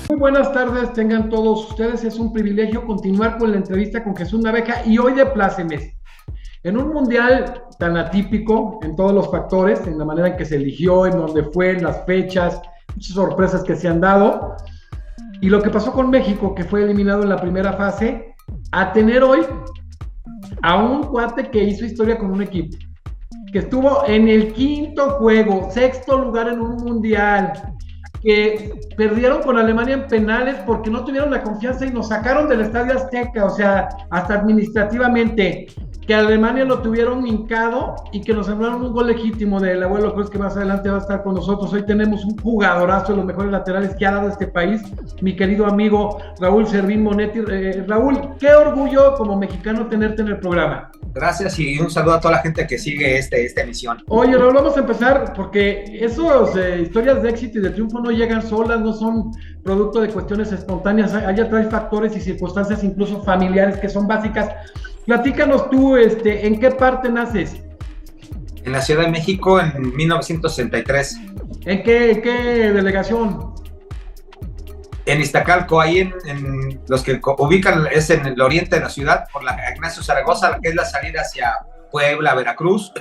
Muy buenas tardes, tengan todos ustedes. Es un privilegio continuar con la entrevista con Jesús Naveja y hoy de plácemes. En un mundial tan atípico en todos los factores, en la manera en que se eligió, en donde fue, en las fechas, muchas sorpresas que se han dado, y lo que pasó con México, que fue eliminado en la primera fase, a tener hoy a un cuate que hizo historia con un equipo, que estuvo en el quinto juego, sexto lugar en un mundial, que perdieron con Alemania en penales porque no tuvieron la confianza y nos sacaron del Estadio Azteca, o sea, hasta administrativamente, que Alemania lo tuvieron hincado y que nos anularon un gol legítimo del Abuelo Cruz, que más adelante va a estar con nosotros. Hoy tenemos un jugadorazo de los mejores laterales que ha dado este país, mi querido amigo Raúl Servín Monetti. Raúl, qué orgullo como mexicano tenerte en el programa. Gracias y un saludo a toda la gente que sigue esta emisión. Oye, Raúl, vamos a empezar porque esas historias de éxito y de triunfo no llegan solas, no son producto de cuestiones espontáneas, hay atrás factores y circunstancias incluso familiares que son básicas. Platícanos tú, ¿en qué parte naces? En la Ciudad de México en 1963. ¿En qué delegación? En Iztacalco, ahí en los que ubican, es en el oriente de la ciudad, por la Ignacio Zaragoza, que es la salida hacia Puebla, Veracruz,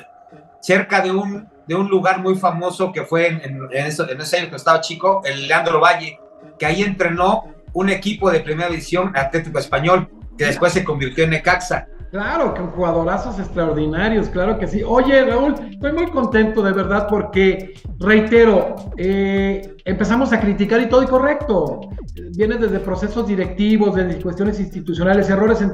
cerca de un lugar muy famoso que fue en ese año que estaba chico, el Leandro Valle, que ahí entrenó un equipo de primera división, Atlético Español, que después se convirtió en Necaxa. Claro, con jugadorazos extraordinarios, claro que sí. Oye, Raúl, estoy muy contento de verdad porque, reitero, empezamos a criticar y todo y correcto. Viene desde procesos directivos, desde cuestiones institucionales, errores en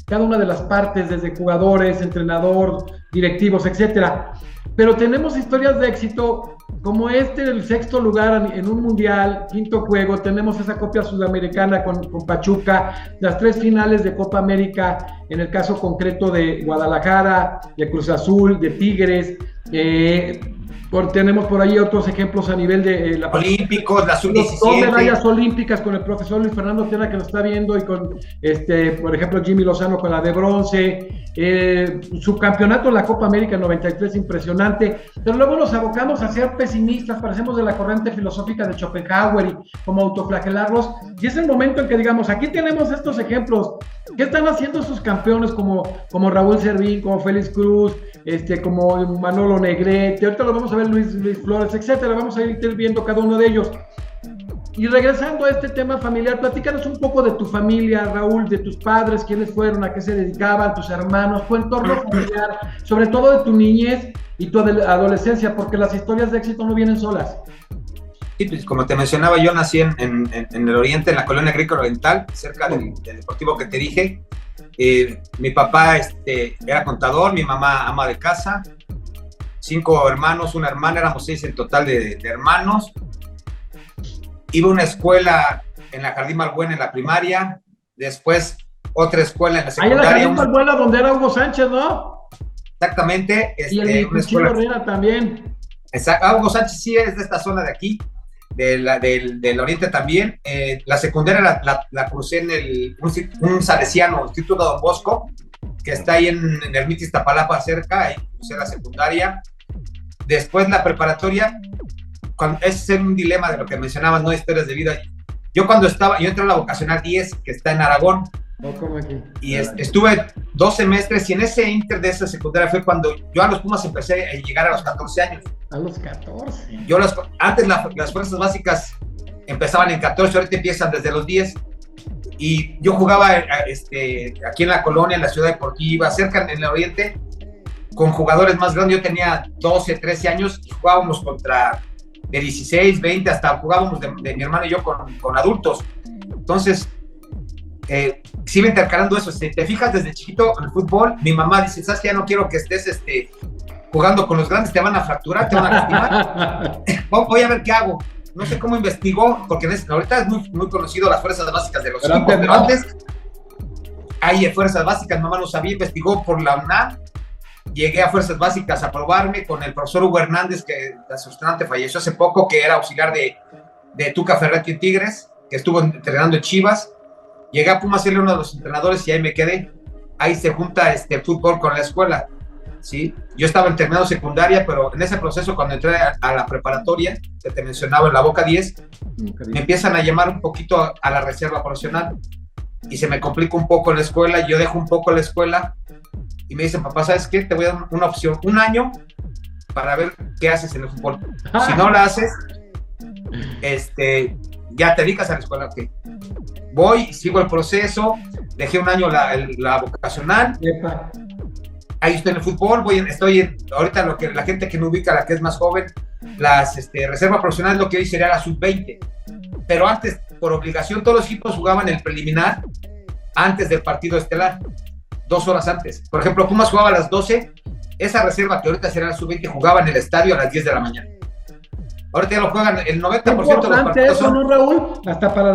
cada una de las partes, desde jugadores, entrenador, directivos, etcétera. Pero tenemos historias de éxito como el sexto lugar en un mundial, quinto juego, tenemos esa Copa Sudamericana con Pachuca, las 3 finales de Copa América, en el caso concreto de Guadalajara, de Cruz Azul, de Tigres, tenemos por ahí otros ejemplos a nivel de la Olímpicos, la sub-17. 2 medallas olímpicas con el profesor Luis Fernando Tena, que nos está viendo, y con, por ejemplo, Jimmy Lozano con la de bronce, su campeonato en la Copa América en 93, impresionante, pero luego nos abocamos a ser pesimistas, parecemos de la corriente filosófica de Schopenhauer y como autoflagelarlos, y es el momento en que digamos, aquí tenemos estos ejemplos, ¿qué están haciendo sus campeones como Raúl Servín, como Félix Cruz, como Manolo Negrete? Ahorita lo vamos a ver, Luis Flores, etcétera, vamos a ir viendo cada uno de ellos. Y regresando a este tema familiar, platícanos un poco de tu familia, Raúl, de tus padres, quiénes fueron, a qué se dedicaban, tus hermanos, tu entorno familiar, sobre todo de tu niñez y tu adolescencia, porque las historias de éxito no vienen solas. Sí, pues como te mencionaba, yo nací en el oriente, en la colonia agrícola oriental, cerca del deportivo que te dije. Mi papá era contador, mi mamá ama de casa, 5 hermanos, una hermana, éramos 6 en total de hermanos. Iba a una escuela en la Jardín Balbuena en la primaria, después otra escuela en la secundaria. Ahí en la Jardín Balbuena donde era Hugo Sánchez, ¿no? Exactamente. Y el Cuchillo Herrera también. Exacto, Hugo Sánchez sí es de esta zona de aquí, del oriente también. La secundaria la crucé en un salesiano, Instituto Don Bosco, que está ahí en Ermita Iztapalapa cerca, ahí crucé la secundaria. Después la preparatoria, ese es un dilema de lo que mencionabas, no historias de vida. Yo entré a la vocacional 10, que está en Aragón, y estuve 2 semestres, y en ese inter de esa secundaria fue cuando yo a los Pumas empecé a llegar a los 14 años. A los 14. Antes las fuerzas básicas empezaban en 14, ahorita empiezan desde los 10. Y yo jugaba aquí en la colonia, en la ciudad deportiva, cerca en el oriente, con jugadores más grandes. Yo tenía 12, 13 años y jugábamos contra de 16, 20, hasta jugábamos de mi hermano y yo con adultos. Entonces, sí iba intercalando eso. Te fijas, desde chiquito en el fútbol, mi mamá dice, ¿sabes qué? Ya no quiero que estés jugando con los grandes, te van a fracturar, te van a lastimar. Voy a ver qué hago. No sé cómo investigó, porque ahorita es muy, muy conocido las fuerzas básicas de los equipos, pero antes hay fuerzas básicas, mamá no sabía, investigó por la UNAM, llegué a fuerzas básicas a probarme con el profesor Hugo Hernández, que desafortunadamente falleció hace poco, que era auxiliar de Tuca Ferretti en Tigres, que estuvo entrenando en Chivas. Llegué a Pumas, ser uno de los entrenadores y ahí me quedé. Ahí se junta fútbol con la escuela. ¿Sí? Yo estaba terminando secundaria, pero en ese proceso, cuando entré a la preparatoria, que te mencionaba en la Boca 10, me empiezan a llamar un poquito a la reserva profesional y se me complica un poco la escuela, yo dejo un poco la escuela y me dicen, papá, ¿sabes qué? Te voy a dar una opción, 1 año para ver qué haces en el fútbol. Si no la haces, ya te dedicas a la escuela. Okay. Voy, sigo el proceso, dejé 1 año la vocacional. Epa. Ahí estoy en el fútbol, ahorita lo que la gente que me ubica, la que es más joven, las reserva profesional, lo que hoy sería la sub-20. Pero antes, por obligación, todos los equipos jugaban el preliminar antes del partido estelar, 2 horas antes. Por ejemplo, Pumas jugaba a las 12, esa reserva que ahorita será la sub-20 jugaba en el estadio a las 10 de la mañana. Ahorita ya lo juegan el 90% de los partidos. Eso, ¿no, Raúl? Hasta para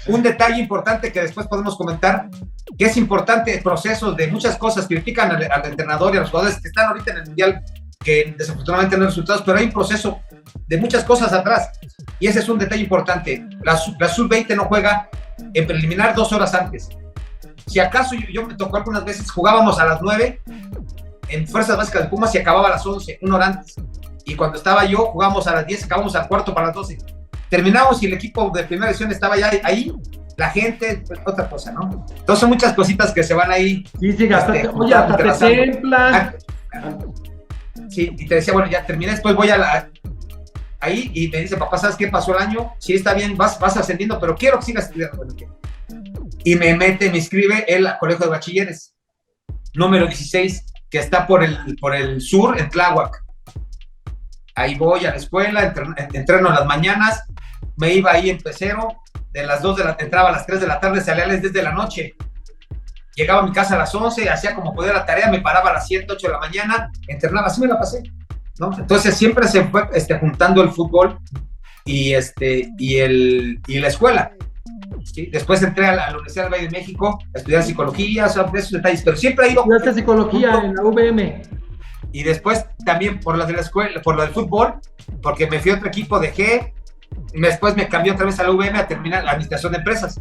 un detalle importante que después podemos comentar, que es importante, procesos de muchas cosas, critican al entrenador y a los jugadores que están ahorita en el Mundial, que desafortunadamente no hay resultados, pero hay un proceso de muchas cosas atrás, y ese es un detalle importante. La sub-20 no juega en preliminar 2 horas antes. Si acaso yo me tocó algunas veces, jugábamos a las 9 en Fuerzas Básicas de Pumas y acababa a las 11, 1 hora antes, y cuando estaba yo jugábamos a las 10, acabamos al cuarto para las 12. Terminamos y el equipo de primera división estaba ya ahí, la gente, pues, otra cosa, ¿no? Entonces son muchas cositas que se van ahí. Sí, hasta te templan. Sí, y te decía, bueno, ya terminé, después voy ahí y me dice, papá, ¿sabes qué pasó el año? Sí, está bien, vas ascendiendo, pero quiero que sigas estudiando. Y me inscribe él al colegio de bachilleres, número 16, que está por el sur, en Tláhuac. Ahí voy a la escuela, entreno en las mañanas, me iba ahí en pecero, de las 2 entraba a las 3 de la tarde, salía a las 10 de la noche, llegaba a mi casa a las 11, hacía como podía la tarea, me paraba a las 7, 8 de la mañana, entrenaba, así me la pasé, ¿no? Entonces siempre se fue juntando el fútbol y la escuela, ¿sí? Después entré a la Universidad del Valle de México a estudiar psicología, o sea, esos detalles, pero siempre he ido... ¿Estudiaste psicología en la UVM? Y después también por lo de la escuela, por lo del fútbol, porque me fui a otro equipo, dejé, después me cambié otra vez a la UVM a terminar la administración de empresas,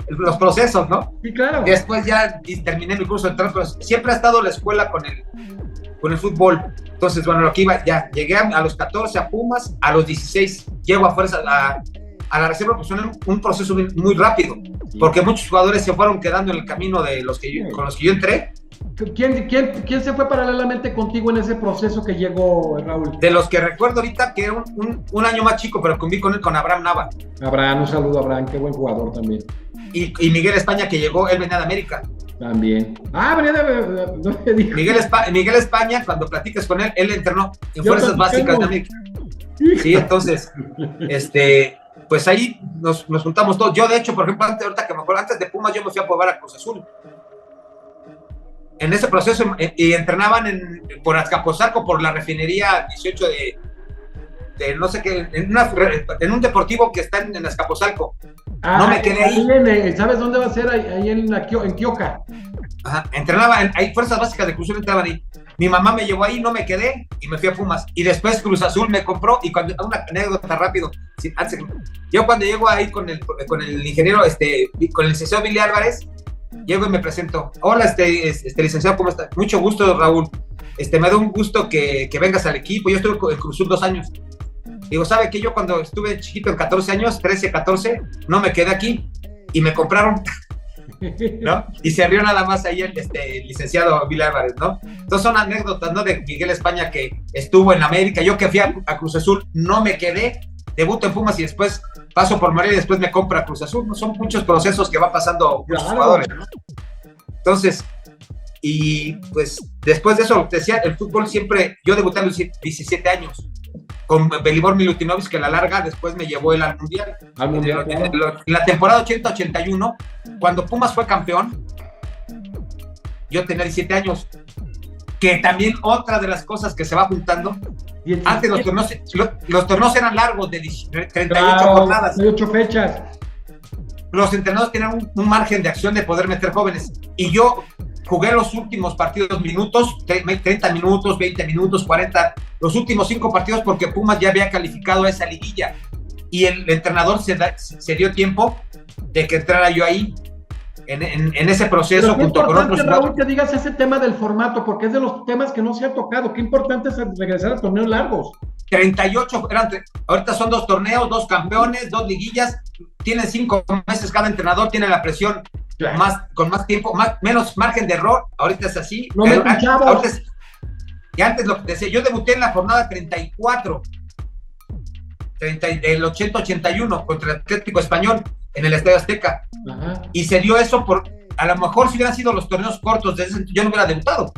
los procesos, ¿no? Sí, claro. Y después ya terminé mi curso de entrenador, pero siempre ha estado la escuela con el fútbol. Entonces, bueno, lo que iba, ya llegué a los 14 a Pumas, a los 16 llego a fuerza a la reserva profesional, un proceso muy rápido, porque muchos jugadores se fueron quedando en el camino de con los que yo entré. ¿Quién se fue paralelamente contigo en ese proceso que llegó, Raúl? De los que recuerdo ahorita, que era un año más chico, pero conviví con Abraham Nava. Abraham, un saludo a Abraham, qué buen jugador también. Y Miguel España, que llegó, él venía de América. También. Venía de... No me dijo. Miguel España, cuando platicas con él entrenó en Fuerzas Básicas de América. Sí, entonces, pues ahí nos juntamos todos. Yo, de hecho, por ejemplo, ahorita que me acuerdo, antes de Pumas, yo me fui a probar a Cruz Azul. En ese proceso, y entrenaban por Azcapotzalco, por la refinería 18 de no sé qué, en un deportivo que está en Azcapotzalco. No me quedé ahí. ¿Sabes dónde va a ser? Ahí en Quioca. Ajá, entrenaban, hay Fuerzas Básicas de Cruz Azul, entraban ahí. Mi mamá me llevó ahí, no me quedé y me fui a Pumas. Y después Cruz Azul me compró. Y una anécdota rápido. Yo cuando llego ahí con el ingeniero, con el licenciado Billy Álvarez, llego y me presento. Hola, licenciado, ¿cómo está? Mucho gusto, Raúl. Me da un gusto que vengas al equipo. Yo estuve en Cruz Azul 2 años. Digo, ¿sabe qué? Yo cuando estuve chiquito, en 14 años, 13, 14, no me quedé aquí y me compraron. ¿No? Y se rió nada más ahí el licenciado Billy Álvarez, ¿no? Entonces son anécdotas, ¿no? De Miguel España, que estuvo en América. Yo que fui a Cruz Azul, no me quedé, debuto en Pumas y después paso por Morelia y después me compra Cruz Azul, ¿no? Son muchos procesos que va pasando muchos jugadores, ¿no? Entonces, y pues después de eso, decía, el fútbol siempre, yo debuté a los 17 años con Belibor Milutinovic, que a la larga después me llevó él al Mundial. En la temporada 80-81, cuando Pumas fue campeón, yo tenía 17 años, que también otra de las cosas que se va juntando, antes los torneos eran largos, de 38 jornadas. 38 fechas. Los entrenadores tenían un margen de acción de poder meter jóvenes, y yo jugué los últimos partidos minutos, 30 minutos, 20 minutos, 40, los últimos 5 partidos, porque Pumas ya había calificado a esa liguilla, y el entrenador se dio tiempo de que entrara yo ahí, en ese proceso. Pero junto con otros. Raúl, que digas ese tema del formato, porque es de los temas que no se ha tocado. Qué importante es regresar a torneos largos. 38, Ahorita son 2 torneos, 2 campeones, 2 liguillas, tienen 5 meses cada entrenador, tiene la presión con más tiempo, menos margen de error. Ahorita es así. No me escuchamos. Y antes lo que decía, yo debuté en la jornada 34, del 80-81 contra el Atlético Español en el Estadio Azteca. Ajá. Y se dio eso a lo mejor si hubieran sido los torneos cortos, yo no hubiera debutado.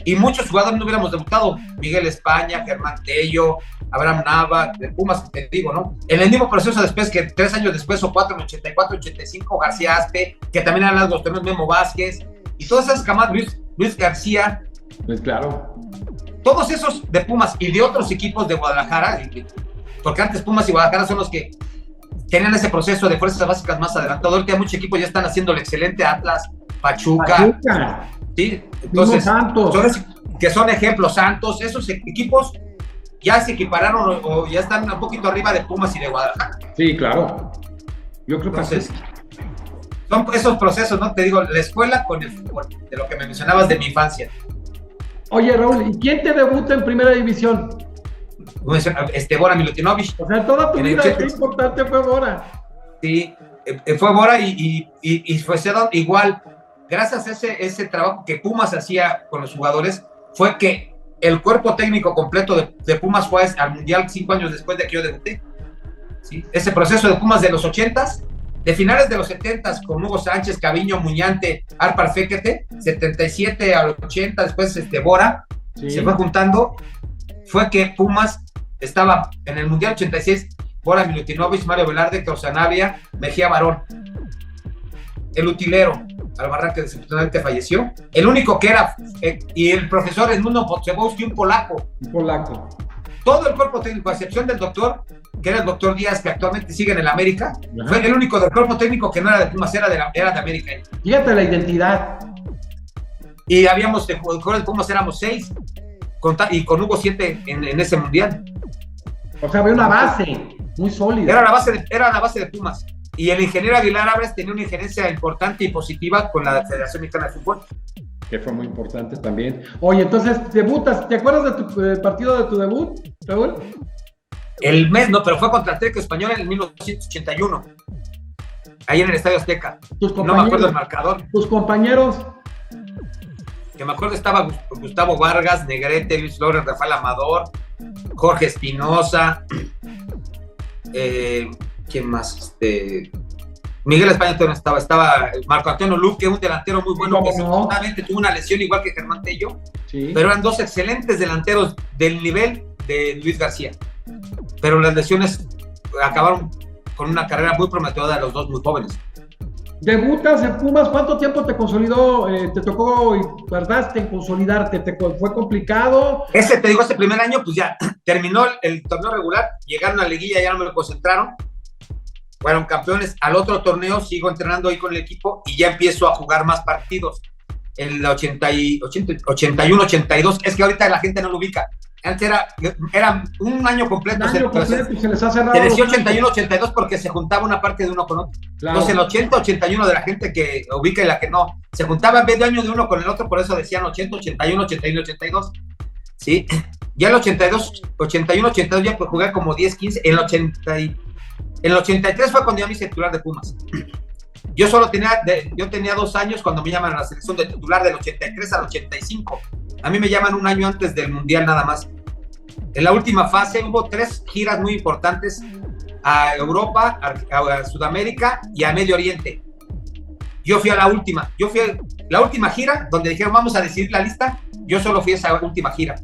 Y muchos jugadores no hubiéramos debutado. Miguel España, Germán Tello, Abraham Nava, de Pumas, te digo, ¿no? En el mismo proceso después, que 3 años después o 4, en 84, 85, García Aspe, que también eran los torneos, Memo Vázquez, y todas esas camadas, Luis García. Pues claro. Todos esos de Pumas y de otros equipos de Guadalajara, porque antes Pumas y Guadalajara son los que tenían ese proceso de fuerzas básicas más adelantado. Ahorita muchos equipos ya están haciendo el excelente, Atlas, Pachuca. Sí, entonces, que son ejemplos. Santos, esos equipos ya se equipararon o ya están un poquito arriba de Pumas y de Guadalajara. Sí, claro. Yo creo que sí. Son esos procesos, ¿no? Te digo, la escuela con el fútbol, de lo que me mencionabas de mi infancia. Oye, Raúl, ¿y quién te debuta en primera división? Bora Milutinovic. O sea, toda tu vida qué importante fue Bora. Sí, fue Bora y fue igual. Gracias a ese trabajo que Pumas hacía con los jugadores, fue que el cuerpo técnico completo de Pumas fue al Mundial 5 años después de que yo debuté. ¿Sí? Ese proceso de Pumas de los 80s, de finales de los 70s, con Hugo Sánchez, Caviño, Muñante, Arpar Fekete, 77 al 80, después Bora, sí, se fue juntando, fue que Pumas estaba en el Mundial 86, Bora Milutinovic, Mario Velarde, Sanabria, Mejía Barón, el utilero, Albarrán, que desafortunadamente falleció, el único que era, y el profesor Edmundo Potrzebowski, un polaco. Todo el cuerpo técnico, a excepción del doctor, que era el doctor Díaz, que actualmente sigue en el América, fue el único del cuerpo técnico que no era de Pumas, era de América. Fíjate la identidad. Y habíamos, de jugadores de Pumas éramos 6, y con Hugo 7 en ese mundial. O sea, había una base muy sólida. Era la base de Pumas. Y el ingeniero Aguilar Álvarez tenía una injerencia importante y positiva con la Federación Mexicana de Fútbol. Que fue muy importante también. Oye, entonces, debutas, ¿te acuerdas de tu partido de tu debut, Raúl? No, pero fue contra Atlético Español en el 1981. Ahí en el Estadio Azteca. No me acuerdo el marcador. ¿Tus compañeros? Que me acuerdo estaba Gustavo Vargas, Negrete, Luis Flores, Rafael Amador, Jorge Espinosa, ¿quién más? Miguel España no estaba Marco Antonio Luque, un delantero muy bueno, que desafortunadamente tuvo una lesión igual que Germán Tello, sí, pero eran 2 excelentes delanteros del nivel de Luis García, pero las lesiones acabaron con una carrera muy prometedora de los 2 muy jóvenes. Debutas en Pumas, ¿cuánto tiempo te consolidó, te tocó y tardaste en consolidarte? ¿Fue complicado? Ese primer año, pues ya terminó el torneo regular, llegaron a la liguilla, ya no me lo concentraron, fueron campeones. Al otro torneo sigo entrenando ahí con el equipo y ya empiezo a jugar más partidos. El 81, 82, es que ahorita la gente no lo ubica. Antes era un año completo. Se les ha cerrado. Se decía 81, 82 porque se juntaba una parte de uno con otro. Claro. Entonces el 80, 81 de la gente que ubica y la que no, se juntaba medio año de uno con el otro, por eso decían 80, 81, 81, 82. ¿Sí? Ya el 82, 81, 82 ya pues jugué como 10, 15. En el 83 fue cuando ya me hice titular de Pumas. Yo tenía 2 años cuando me llaman a la selección de titular del 83 al 85. A mí me llaman un año antes del Mundial nada más. En la última fase hubo 3 giras muy importantes a Europa, a Sudamérica y a Medio Oriente. Yo fui a la última. La última gira donde dijeron vamos a decidir la lista. Yo solo fui a esa última gira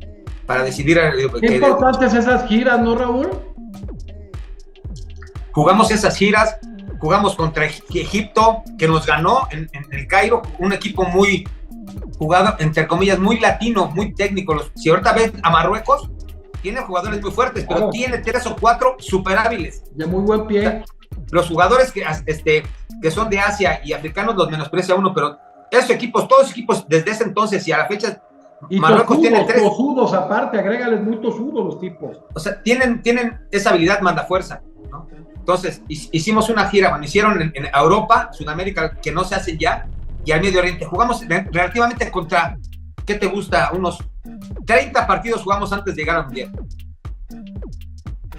para decidir. Qué importantes esas giras, ¿no, Raúl? Jugamos esas giras, jugamos contra Egipto, que nos ganó en el Cairo, un equipo muy jugado, entre comillas, muy latino, muy técnico. Si ahorita ves a Marruecos, tiene jugadores muy fuertes, pero tiene 3 o 4 super hábiles. De muy buen pie. O sea, los jugadores que son de Asia y africanos los menosprecia uno, pero esos equipos, todos los equipos desde ese entonces y a la fecha, y Marruecos tiene 3. Tosudos aparte, agrégales muy tosudos los tipos. O sea, tienen esa habilidad manda fuerza, ¿no? Entonces, hicimos una gira, bueno, hicieron en Europa, Sudamérica, que no se hacen ya, y al Medio Oriente. Jugamos relativamente contra, ¿qué te gusta? Unos 30 partidos jugamos antes de llegar al Mundial.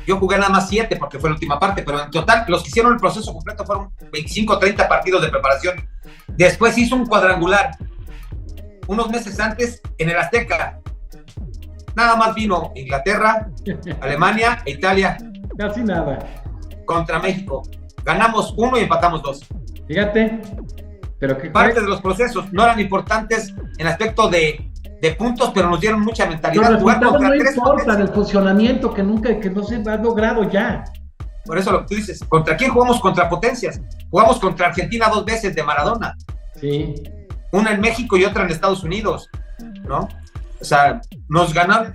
yo jugué nada más 7 porque fue la última parte, pero en total los que hicieron el proceso completo fueron 25 o 30 partidos de preparación. Después hizo un cuadrangular unos meses antes en el Azteca. Nada más vino Inglaterra, Alemania e Italia. Casi nada. Contra México. Ganamos 1 y empatamos 2. Fíjate. Pero que parte de los procesos no eran importantes en aspecto de puntos, pero nos dieron mucha mentalidad. Los resultados no tres importan, el funcionamiento que no se ha logrado ya. Por eso lo que tú dices, ¿contra quién jugamos? Contra potencias. Jugamos contra Argentina 2 veces de Maradona. Sí. Una en México y otra en Estados Unidos, ¿no? O sea, nos ganaron,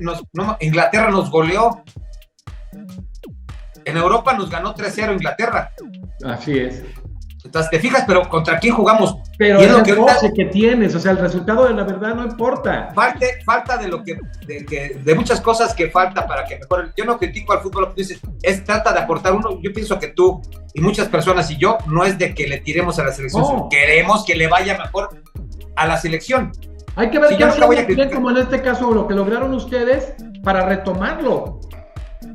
Inglaterra nos goleó. En Europa nos ganó 3-0 Inglaterra. Así es. Entonces, te fijas, pero ¿contra quién jugamos? Pero es el goce que tienes, o sea, el resultado de la verdad no importa. Falta de muchas cosas que falta para que mejore. Yo no critico al fútbol, lo que dices, trata de aportar uno. Yo pienso que tú y muchas personas y yo, no es de que le tiremos a la selección, sino queremos que le vaya mejor a la selección. Hay que ver qué hacen bien, como en este caso, lo que lograron ustedes para retomarlo.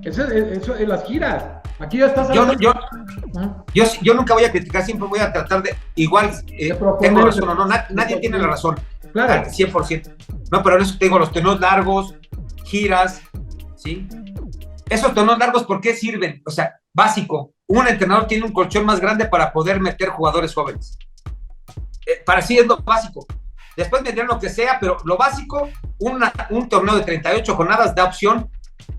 Eso en las giras. Aquí ya estás yo nunca voy a criticar, siempre voy a tratar de, igual, tengo razón o no, nadie tiene la razón, claro, al 100%. No, pero en eso tengo los torneos largos, giras, ¿sí? Esos torneos largos, ¿por qué sirven? O sea, básico, un entrenador tiene un colchón más grande para poder meter jugadores jóvenes. Para sí es lo básico. Después meter lo que sea, pero lo básico, un torneo de 38 jornadas da opción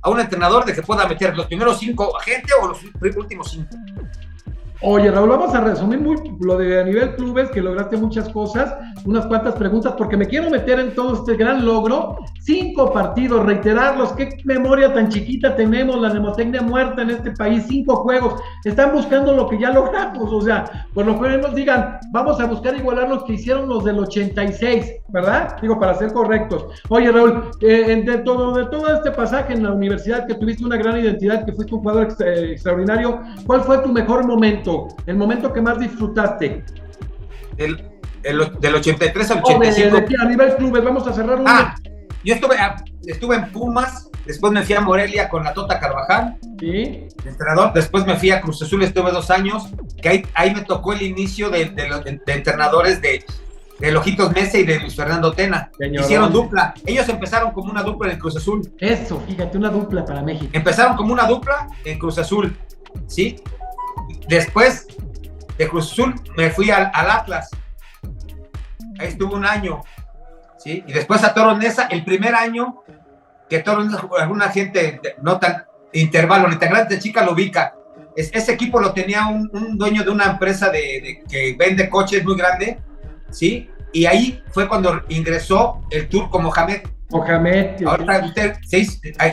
a un entrenador de que pueda meter los primeros 5 a gente o los últimos 5. Oye, Raúl, vamos a resumir lo de a nivel clubes, que lograste muchas cosas, unas cuantas preguntas, porque me quiero meter en todo este gran logro. 5 partidos, reiterarlos, qué memoria tan chiquita tenemos, la mnemotecnia muerta en este país, 5 juegos, están buscando lo que ya logramos, o sea, por lo que nos digan, vamos a buscar igualar los que hicieron los del 86, ¿verdad? Digo, para ser correctos. Oye, Raúl, de todo este pasaje en la universidad, que tuviste una gran identidad, que fuiste un jugador extraordinario, ¿cuál fue tu mejor momento? El momento que más disfrutaste. Del 83 al 85. A nivel clubes, vamos a cerrar yo estuve en Pumas, después me fui a Morelia con la Tota Carvajal, ¿sí? Entrenador, después me fui a Cruz Azul, estuve 2 años, que ahí me tocó el inicio de entrenadores de Ojitos Mesa y de Luis Fernando Tena. Hicieron dupla. Ellos empezaron como una dupla en Cruz Azul. Eso, fíjate, una dupla para México. Empezaron como una dupla en Cruz Azul, ¿sí? Después de Cruz Azul me fui al Atlas. Ahí estuve 1 año, ¿sí? Y después a Toros Neza, el primer año que Toros Neza, alguna gente no tan intervalo, ni tan grande, chica lo ubica. Ese equipo lo tenía un dueño de una empresa que vende coches muy grande, ¿sí? Y ahí fue cuando ingresó el turco Mohamed. Ahora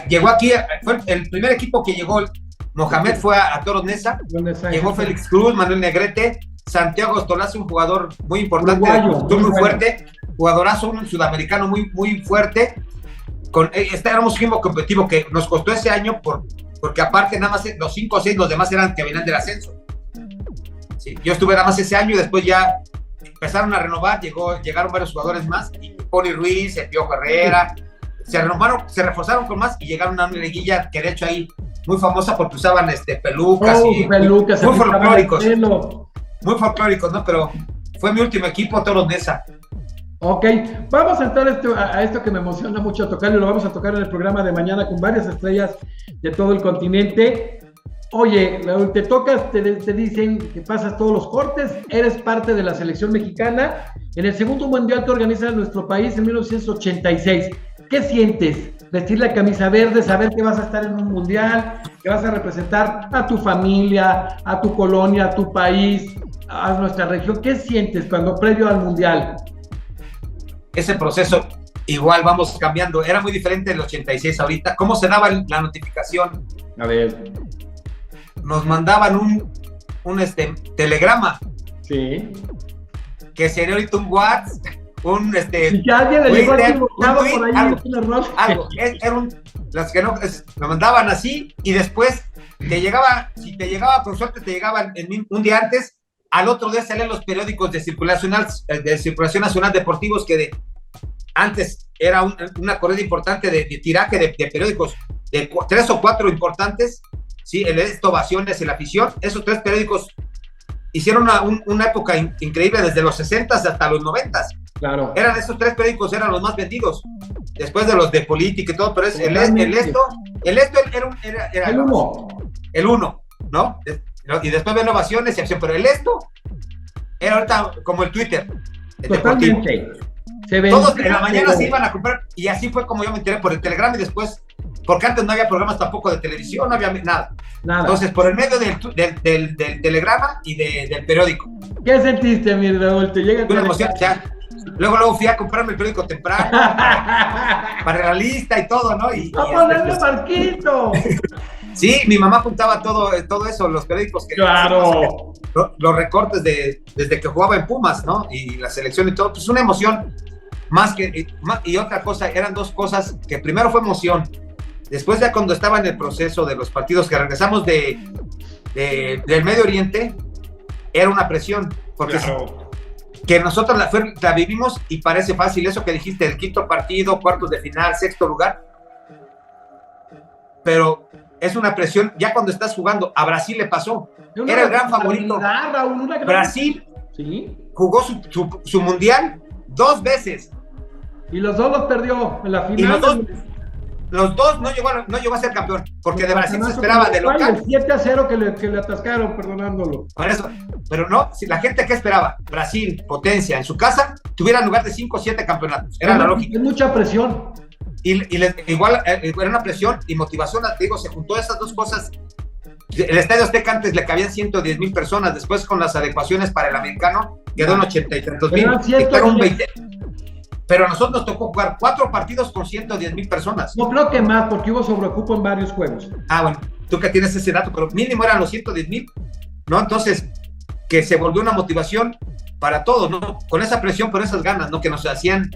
llegó aquí, fue el primer equipo que llegó. Mohamed fue a Toros Neza, llegó Félix Cruz, Manuel Negrete, Santiago Ostolazo, un jugador muy importante, muy fuerte, jugadorazo, un sudamericano muy, muy fuerte. Éramos un equipo competitivo que nos costó ese año porque aparte nada más los 5 o 6, los demás eran que venían del ascenso. Sí, yo estuve nada más ese año y después ya empezaron a renovar, llegaron varios jugadores más, y Pony Ruiz, el Piojo Herrera, se reforzaron con más y llegaron a una liguilla que de hecho ahí muy famosa porque usaban pelucas muy folclóricos. Muy folclóricos, ¿no? Pero fue mi último equipo, Toros Neza. Ok, vamos a entrar a esto que me emociona mucho tocarlo, lo vamos a tocar en el programa de mañana con varias estrellas de todo el continente. Oye, Raúl, te dicen que pasas todos los cortes, eres parte de la selección mexicana en el segundo mundial que organiza nuestro país en 1986. ¿Qué sientes? Vestir la camisa verde, saber que vas a estar en un mundial, que vas a representar a tu familia, a tu colonia, a tu país, a nuestra región. ¿Qué sientes previo al mundial? Ese proceso, igual vamos cambiando. Era muy diferente del 86 ahorita. ¿Cómo se daba la notificación? A ver. Nos mandaban un telegrama. Sí. Que sería ahorita un WhatsApp. Y que alguien le llegó equivocado por ahí, algo. Las que no, lo mandaban así, y después si te llegaba, con suerte te llegaban un día antes, al otro día salían los periódicos de circulación nacional deportivos, que antes era una corrida importante de tiraje de periódicos, de 3 o 4 importantes, sí, el Esto, Ovaciones y La Afición, esos 3 periódicos hicieron una época increíble desde los 60s hasta los 90s. Claro. Eran esos 3 periódicos, eran los más vendidos, después de los de política y todo, pero es el Esto era el uno, ¿no? Y después ven Ovaciones y Acción, pero el Esto era ahorita como el Twitter. Totalmente. Todos en la mañana se iban a comprar, y así fue como yo me enteré por el Telegram y después, porque antes no había programas tampoco de televisión, no había nada. Entonces, por el medio del telegrama y del periódico. ¿Qué sentiste, mi Raúl? Te llega una emoción, ya. Luego fui a comprarme el periódico temprano, para la lista y todo, ¿no? ¡A ponerle marquito! Sí, mi mamá apuntaba todo eso, los periódicos que... ¡Claro! Los recortes desde que jugaba en Pumas, ¿no? Y la selección y todo, pues una emoción y otra cosa, eran 2 cosas, que primero fue emoción, después ya cuando estaba en el proceso de los partidos que regresamos del Medio Oriente, era una presión, porque claro, que nosotros la vivimos y parece fácil, eso que dijiste, el 5º partido, cuartos de final, 6º lugar, pero es una presión, ya cuando estás jugando, a Brasil le pasó, era el gran favorito, Brasil ¿sí? Jugó su mundial 2 veces. Y los 2 los perdió en la final. Y los dos no llegó a ser campeón, porque de Brasil se esperaba de local. 7-0 que le atascaron, perdonándolo. Por eso, pero no, si la gente que esperaba, Brasil, potencia, en su casa, tuviera lugar de 5 o 7 campeonatos. Era la lógica. Es mucha presión. Igual era una presión y motivación, te digo, se juntó esas 2 cosas. El Estadio Azteca antes le cabían 110,000 personas, después con las adecuaciones para el americano quedó en 83,000. Pero a nosotros nos tocó jugar 4 partidos con 110,000 personas. No creo que más, porque hubo sobrecupo en varios juegos. Bueno, tú que tienes ese dato, pero mínimo eran los 110,000, ¿no? Entonces, que se volvió una motivación para todos, ¿no? Con esa presión, por esas ganas, ¿no? Que nos hacían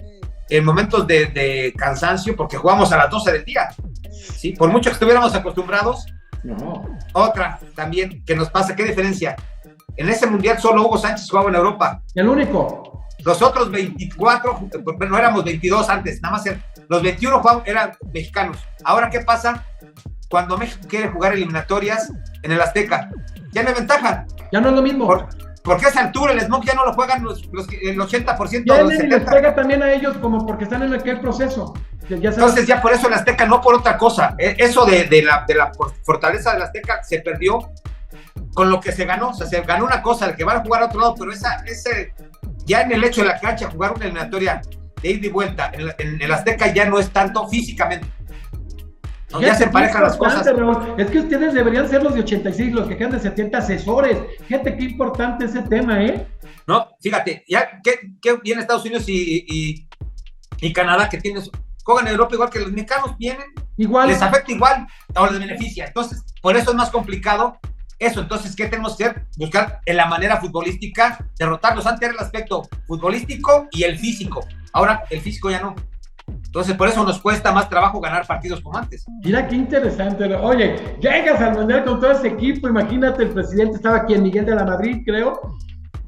en momentos de cansancio, porque jugamos a las 12 del día, ¿sí? Por mucho que estuviéramos acostumbrados. No. Otra también que nos pasa, ¿qué diferencia? En ese mundial solo Hugo Sánchez jugaba en Europa. El único. Los otros 24, no éramos 22 antes, nada más los 21 eran mexicanos. Ahora, ¿qué pasa cuando México quiere jugar eliminatorias en el Azteca? Ya no hay ventaja. Ya no es lo mismo. Porque a esa altura el Smoke ya no lo juegan el 80%. Ya les pega también a ellos como porque están en aquel proceso. Entonces ya por eso el Azteca, no por otra cosa. Eso de la fortaleza del Azteca se perdió con lo que se ganó. O sea, se ganó una cosa, el que van a jugar a otro lado, pero ese ya en el hecho de la cancha, jugar una eliminatoria de ida y vuelta en el Azteca ya no es tanto físicamente. ¿No? Ya se emparejan las cosas. Raúl. Es que ustedes deberían ser los de 86, los que quedan de 70 asesores. Gente, qué importante ese tema, ¿eh? No, fíjate, ya que viene Estados Unidos y Canadá, que juegan en Europa igual que los mexicanos, vienen, igual, les afecta igual o les beneficia. Entonces, por eso es más complicado eso. Entonces, ¿qué tenemos que hacer? Buscar en la manera futbolística derrotarlos. Antes era el aspecto futbolístico y el físico. Ahora el físico ya no. Entonces, por eso nos cuesta más trabajo ganar partidos como antes. Mira qué interesante. Oye, llegas al Mundial con todo ese equipo. Imagínate, el presidente estaba aquí en Miguel de la Madrid, creo.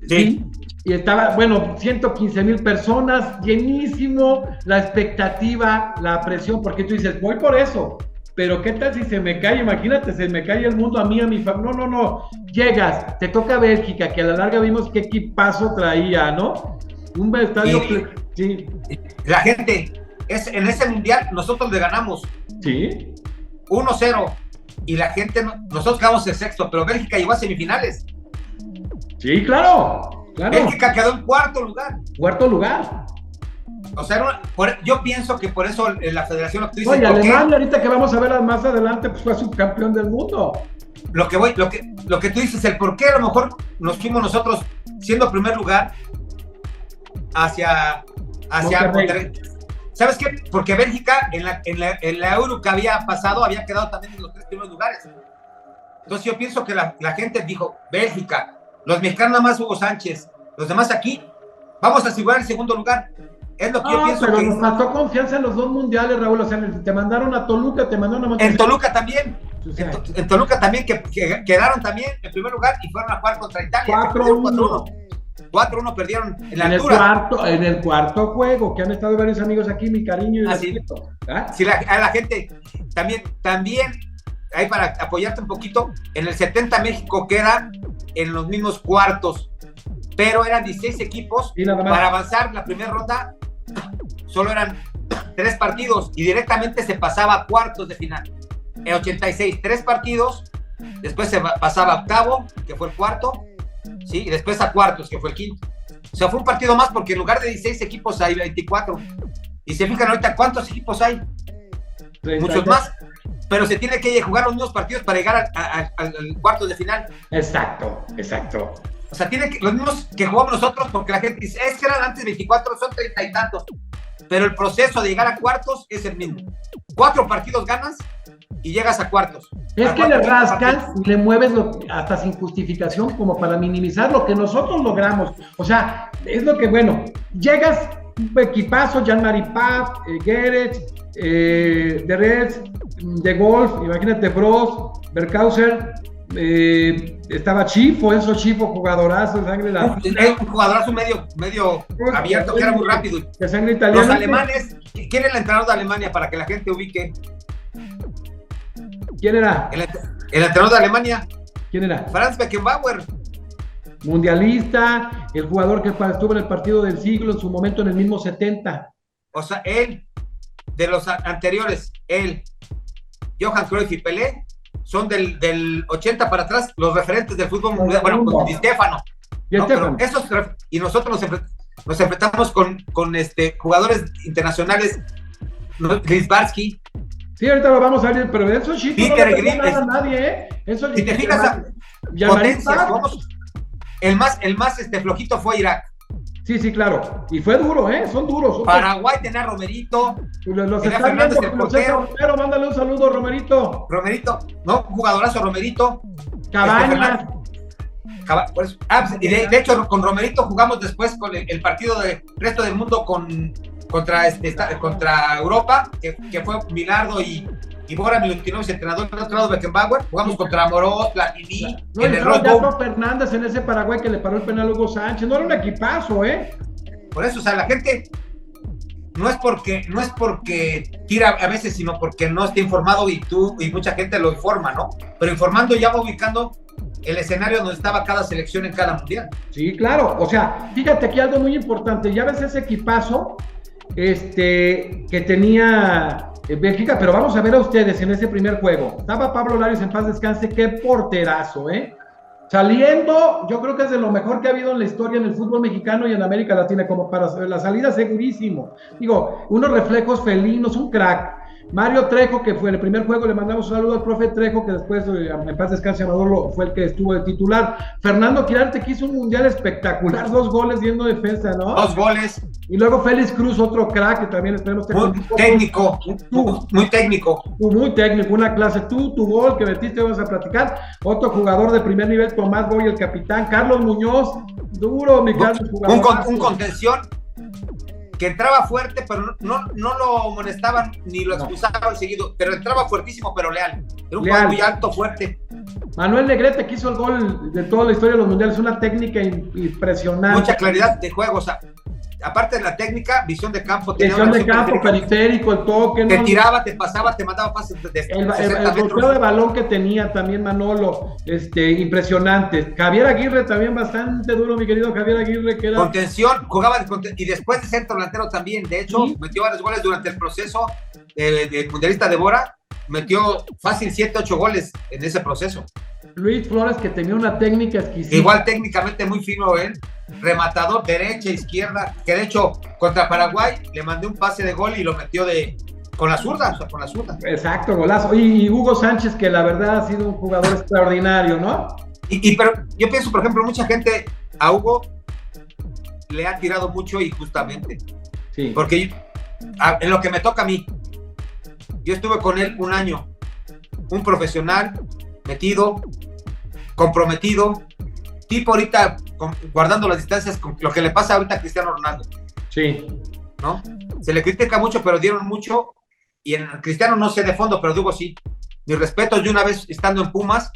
Sí. Y estaba, 115,000 personas, llenísimo, la expectativa, la presión, porque tú dices, voy por eso. Pero ¿qué tal si se me cae? Imagínate, se me cae el mundo a mí, a mi familia. No. Llegas, te toca Bélgica, que a la larga vimos qué equipazo traía, ¿no? Un estadio... Sí. La gente, en ese mundial nosotros le ganamos. Sí. 1-0. Y la gente, nosotros quedamos en sexto, pero Bélgica llegó a semifinales. Sí, claro. Bélgica quedó en cuarto lugar. O sea, yo pienso que por eso la federación... Oye, Alemania, ahorita que vamos a ver más adelante, pues fue subcampeón del mundo. Lo que tú dices, el por qué a lo mejor nos fuimos nosotros siendo primer lugar hacia Monterrey. ¿Sabes qué? Porque Bélgica en la Euro que había pasado había quedado también en los 3 primeros lugares. Entonces yo pienso que la gente dijo, Bélgica, los mexicanos nada más Hugo Sánchez, los demás aquí, vamos a asegurar el segundo lugar. Es lo que yo pienso. Pero nos faltó confianza en los 2 mundiales, Raúl. O sea, te mandaron a Toluca, te mandaron a Monterrey. En Toluca también. O sea, en Toluca también, que quedaron también en primer lugar y fueron a jugar contra Italia. 4-1. 4-1 perdieron en la altura. En el cuarto juego, que han estado varios amigos aquí, mi cariño. Sí. A la gente también ahí para apoyarte un poquito, en el 70 México queda en los mismos cuartos, pero eran 16 equipos. Para avanzar la primera ronda solo eran 3 partidos y directamente se pasaba a cuartos de final. En 86, 3 partidos, después se pasaba a octavo, que fue el cuarto, ¿sí? Y después a cuartos, que fue el quinto. O sea, fue un partido más porque en lugar de 16 equipos hay 24. Y se fijan ahorita cuántos equipos hay. 30. Muchos más. Pero se tiene que jugar los mismos partidos para llegar al cuarto de final. Exacto. O sea, tiene que, los mismos que jugamos nosotros, porque la gente dice, es que eran antes 24, son 30 y tantos. Pero el proceso de llegar a cuartos es el mismo. 4 partidos ganas y llegas a cuartos. Es que le rascas y le mueves hasta sin justificación como para minimizar lo que nosotros logramos. O sea, es lo que, bueno, llegas, un equipazo, Jean-Marie Paf, Guéret, de Reds, de Golf, imagínate, Bros, Berkhauser, estaba Chifo, Enzo Chifo, jugadorazo de sangre. Un jugadorazo medio abierto, que era muy rápido. De sangre italiana. Los alemanes, ¿quién es el entrenador de Alemania para que la gente ubique? ¿Quién era? El entrenador de Alemania. ¿Quién era? Franz Beckenbauer. Mundialista, el jugador que estuvo en el partido del siglo en su momento en el mismo 70. O sea, él, de los anteriores, él, Johan Cruyff y Pelé, son del 80 para atrás los referentes del fútbol mundial. Bueno, con Di Stéfano. ¿No? Y nosotros nos enfrentamos con jugadores internacionales, Grisbarsky. Sí, ahorita lo vamos a ver, pero eso sí, Peter no Green, a nadie, Si te fijas, potencias, el más flojito fue Irak. Sí, claro. Y fue duro, son duros. Paraguay tenía Romerito. Los está viendo, Romero, mándale un saludo, Romerito. No, un jugadorazo, Romerito. Cabañas. Y de hecho, con Romerito jugamos después con el partido del resto del mundo contra Europa, que fue Milardo y Bora Milutinovic, entrenador del otro lado, Beckenbauer. Jugamos contra Amorós, Platini, en el Rosbo. Fernández en ese Paraguay que le paró el penal a Hugo Sánchez. No era un equipazo, Por eso, o sea, la gente no es porque tira a veces, sino porque no está informado y mucha gente lo informa, ¿no? Pero informando ya va ubicando el escenario donde estaba cada selección en cada mundial. Sí, claro. O sea, fíjate aquí algo muy importante. Ya ves ese equipazo que tenía Bélgica, pero vamos a ver a ustedes en ese primer juego. Estaba Pablo Larios, en paz descanse, qué porterazo, Saliendo, yo creo que es de lo mejor que ha habido en la historia en el fútbol mexicano y en América Latina, como para la salida segurísimo. Digo, unos reflejos felinos, un crack. Mario Trejo, que fue en el primer juego, le mandamos un saludo al profe Trejo, que después, en paz descanse, Amador fue el que estuvo de titular. Fernando Quirarte, que hizo un mundial espectacular, 2 goles yendo defensa, ¿no? 2 goles. Y luego Félix Cruz, otro crack, que también esperemos que... Muy técnico, muy técnico, una clase. Tu gol que metiste, vamos a platicar. Otro jugador de primer nivel, Tomás Boy, el capitán. Carlos Muñoz, duro, mi Carlos. Un contención que entraba fuerte, pero no lo amonestaban ni lo expulsaban seguido, pero entraba fuertísimo, pero leal. Era un jugador muy alto, fuerte. Manuel Negrete, que hizo el gol de toda la historia de los mundiales, una técnica impresionante. Mucha claridad de juego, o sea, aparte de la técnica, visión de campo. Visión de campo, periférico, el toque. Te tiraba, te pasaba, te mandaba pases el bloqueo de balón que tenía también Manolo, impresionante. Javier Aguirre también bastante duro, mi querido Javier Aguirre, que era... Contención, jugaba y después de centro delantero también. De hecho, metió varios goles durante el proceso de mundialista de Bora. Metió fácil 7-8 goles en ese proceso. Luis Flores, que tenía una técnica exquisita. Igual técnicamente muy fino, rematador, derecha, izquierda, que de hecho contra Paraguay le mandé un pase de gol y lo metió con la zurda. Exacto, golazo. Y Hugo Sánchez, que la verdad ha sido un jugador extraordinario, ¿no? Pero yo pienso, por ejemplo, mucha gente a Hugo le ha tirado mucho injustamente. Sí. Porque en lo que me toca a mí, yo estuve con él un año, un profesional, metido, comprometido, tipo ahorita guardando las distancias con lo que le pasa ahorita a Cristiano Ronaldo. Sí. ¿No? Se le critica mucho, pero dieron mucho, y en Cristiano no sé de fondo, pero Hugo sí. Mi respeto, yo una vez estando en Pumas,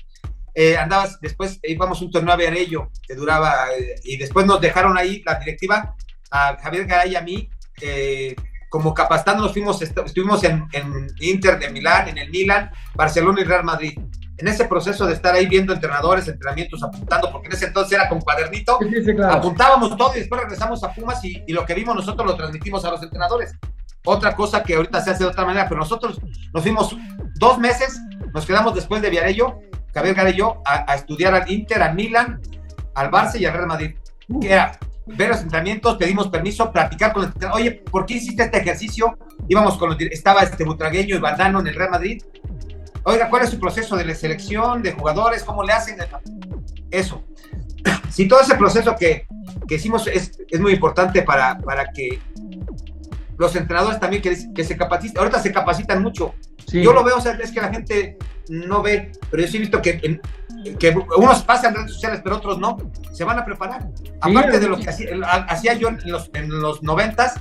después íbamos un torneo a Vianello, que duraba, y después nos dejaron ahí la directiva, a Javier Garay y a mí, como capacitando estuvimos en Inter de Milán, en el Milan, Barcelona y Real Madrid. En ese proceso de estar ahí viendo entrenadores, entrenamientos, apuntando, porque en ese entonces era con cuadernito, sí, claro. Apuntábamos todo y después regresamos a Pumas y lo que vimos nosotros lo transmitimos a los entrenadores. Otra cosa que ahorita se hace de otra manera, pero nosotros nos fuimos 2 meses, nos quedamos después de Viarello, Javier Gara y yo, a estudiar al Inter, al Milan, al Barça y al Real Madrid. Que era ver los entrenamientos, pedimos permiso, practicar con los entrenadores. Oye, ¿por qué hiciste este ejercicio? Íbamos con estaba Butragueño y Valdano en el Real Madrid. Oiga, ¿cuál es su proceso de la selección de jugadores? ¿Cómo le hacen? Eso. Si todo ese proceso que hicimos es muy importante para que los entrenadores también que se capaciten. Ahorita se capacitan mucho. Sí. Yo lo veo, o sea, es que la gente no ve, pero yo sí he visto que unos pasan redes sociales, pero otros no. Se van a preparar. Sí, aparte de lo que hacía yo en los 90s,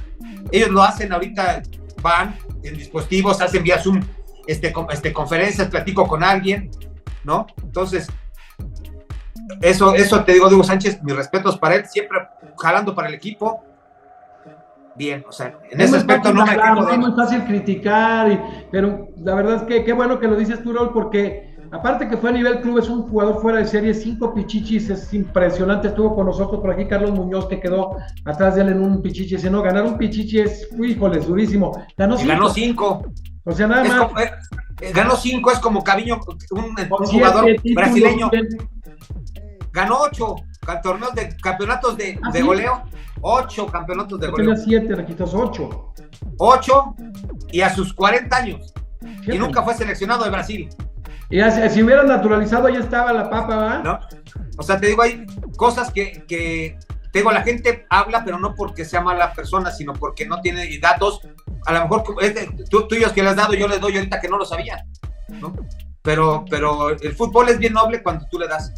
ellos lo hacen ahorita, van en dispositivos, hacen vía Zoom conferencias, platico con alguien, ¿no? Entonces, eso te digo, Diego Sánchez, mis respetos para él, siempre jalando para el equipo. Bien, o sea, en ese aspecto no me quejo. Es muy fácil criticar, pero la verdad es que qué bueno que lo dices tú, Raúl, porque aparte que fue a nivel club, es un jugador fuera de serie, 5 pichichis, es impresionante. Estuvo con nosotros por aquí Carlos Muñoz, que quedó atrás de él en un pichichi. Ese no, ganar un pichichi es, híjole, es durísimo. Ganó 5. O sea, nada más. Ganó 5, es como Caviño, un jugador brasileño. Ganó 8 campeonatos de goleo. 8 campeonatos de goleo. Tenía 7, requitos 8. 8 y a sus 40 años. Fíjate. Y nunca fue seleccionado de Brasil. Y si hubiera naturalizado, ya estaba la papa, ¿va? ¿No? O sea, te digo, hay cosas que te digo, la gente habla, pero no porque sea mala persona, sino porque no tiene datos. A lo mejor tuyos que le has dado, yo les doy ahorita que no lo sabía, ¿no? Pero el fútbol es bien noble cuando tú le das.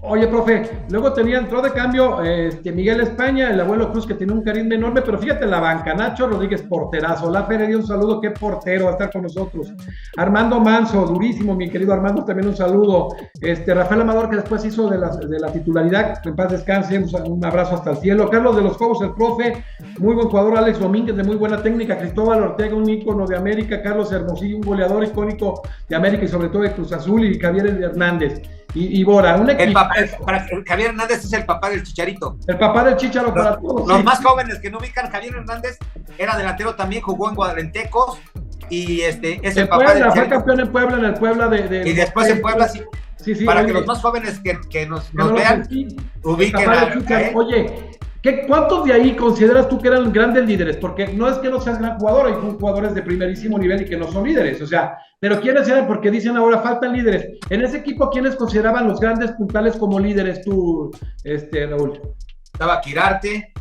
Oye, profe, luego entró de cambio Miguel España, el abuelo Cruz, que tiene un carisma enorme, pero fíjate la banca, Nacho Rodríguez, porterazo, La Feria, un saludo, qué portero va a estar con nosotros. Armando Manso, durísimo, mi querido Armando, también un saludo. Rafael Amador, que después hizo de la titularidad, en paz descanse, un abrazo hasta el cielo. Carlos de los Cobos, el profe, muy buen jugador. Alex Domínguez, de muy buena técnica. Cristóbal Ortega, un ícono de América. Carlos Hermosillo, un goleador icónico de América y sobre todo de Cruz Azul. Y Javier Hernández. Y Bora, un equipo. Javier Hernández es el papá del Chicharito. El papá del Chicharo para todos. Los más jóvenes que no ubican, Javier Hernández era delantero también, jugó en Guadalentecos y es el papá del Chicharito. Fue campeón en Puebla, en el Puebla y después en Puebla, sí. Sí, para que los más jóvenes que nos vean, ubiquen Oye, ¿cuántos de ahí consideras tú que eran grandes líderes? Porque no es que no seas gran jugador, hay jugadores de primerísimo nivel y que no son líderes, o sea, pero ¿quiénes eran? Porque dicen ahora faltan líderes. En ese equipo, ¿quiénes consideraban los grandes puntales como líderes tú, Raúl? Estaba Quirarte,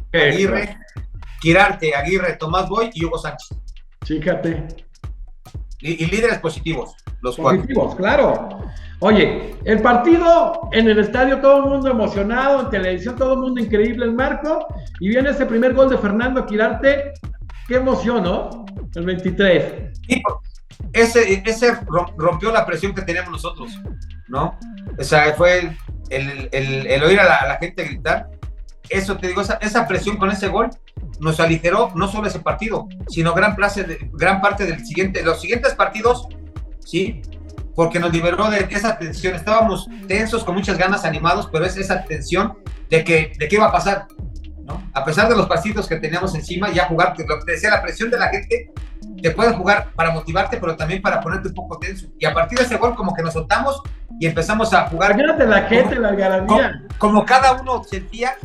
Aguirre, Tomás Boy y Hugo Sánchez. Fíjate. Y líderes positivos, los positivos, claro. Oye, el partido en el estadio, todo el mundo emocionado, en televisión, todo el mundo increíble, el marco, y viene ese primer gol de Fernando Quirarte, qué emoción, ¿no? El 23. Sí, ese rompió la presión que teníamos nosotros, ¿no? O sea, fue el oír a la gente gritar. Eso te digo, esa presión con ese gol nos aligeró no solo ese partido, sino gran parte los siguientes partidos, ¿sí? Porque nos liberó de esa tensión. Estábamos tensos, con muchas ganas, animados, pero es esa tensión de qué iba a pasar, ¿no? A pesar de los pasitos que teníamos encima, ya jugar, lo que decía, la presión de la gente, te puede jugar para motivarte, pero también para ponerte un poco tenso. Y a partir de ese gol, como que nos soltamos y empezamos a jugar. Imagínate la gente, la garantía. Como cada uno sentía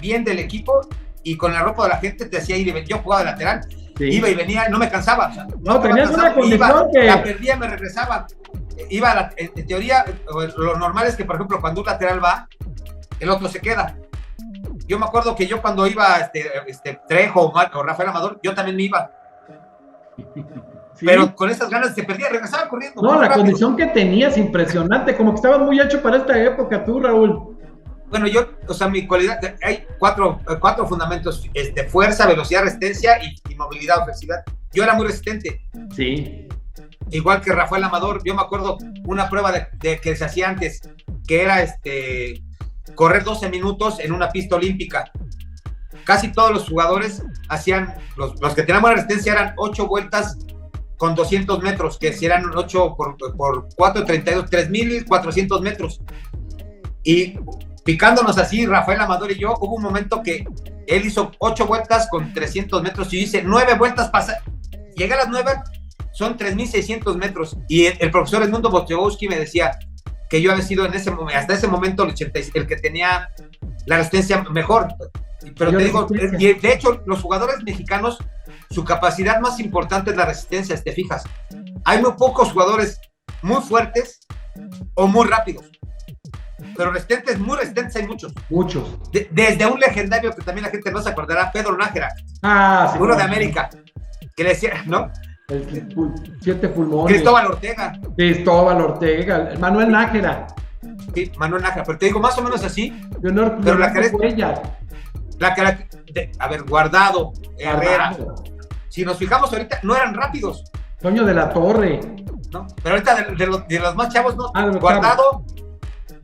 bien del equipo, y con la ropa de la gente te hacía ir y venir. Yo jugaba de lateral, sí. Iba y venía, no me cansaba. O sea, no tenías una condición que... La perdía, me regresaba. En teoría, lo normal es que, por ejemplo, cuando un lateral va, el otro se queda. Yo me acuerdo que yo cuando iba Trejo o Rafael Amador, yo también me iba. ¿Sí? Pero con esas ganas se perdía, regresaba corriendo. No, la condición que tenías, impresionante, como que estabas muy hecho para esta época tú, Raúl. Bueno, mi cualidad, hay cuatro fundamentos, fuerza, velocidad, resistencia y movilidad ofensiva. Yo era muy resistente. Sí. Igual que Rafael Amador, yo me acuerdo una prueba de que se hacía antes, que era correr 12 minutos en una pista olímpica. casi todos los jugadores hacían, los que tenían buena resistencia eran 8 vueltas con 200 metros, que si eran 8 por 4, 32, 3,400 metros. Y picándonos así, Rafael Amador y yo, hubo un momento que él hizo 8 vueltas con 300 metros y yo hice 9 vueltas, llegué a las 9, son 3,600 metros. Y el profesor Edmundo Bostiowski me decía que yo había sido hasta ese momento el que tenía la resistencia mejor. Pero te digo, de hecho, los jugadores mexicanos, su capacidad más importante es la resistencia, si te fijas. Hay muy pocos jugadores muy fuertes o muy rápidos. Pero resistentes, muy resistentes hay muchos. Muchos. Desde un legendario que también la gente no se acordará, Pedro Nájera. Sí, uno de América. Que le decía, ¿no? El 7 pulmones. Cristóbal Ortega. Manuel Nájera. Sí, Manuel Nájera. Pero te digo, más o menos así. Pero a ver, Guardado, Herrera. Si nos fijamos ahorita, no eran rápidos. Toño de la Torre. ¿No? Pero ahorita de los más chavos, ¿no? Guardado,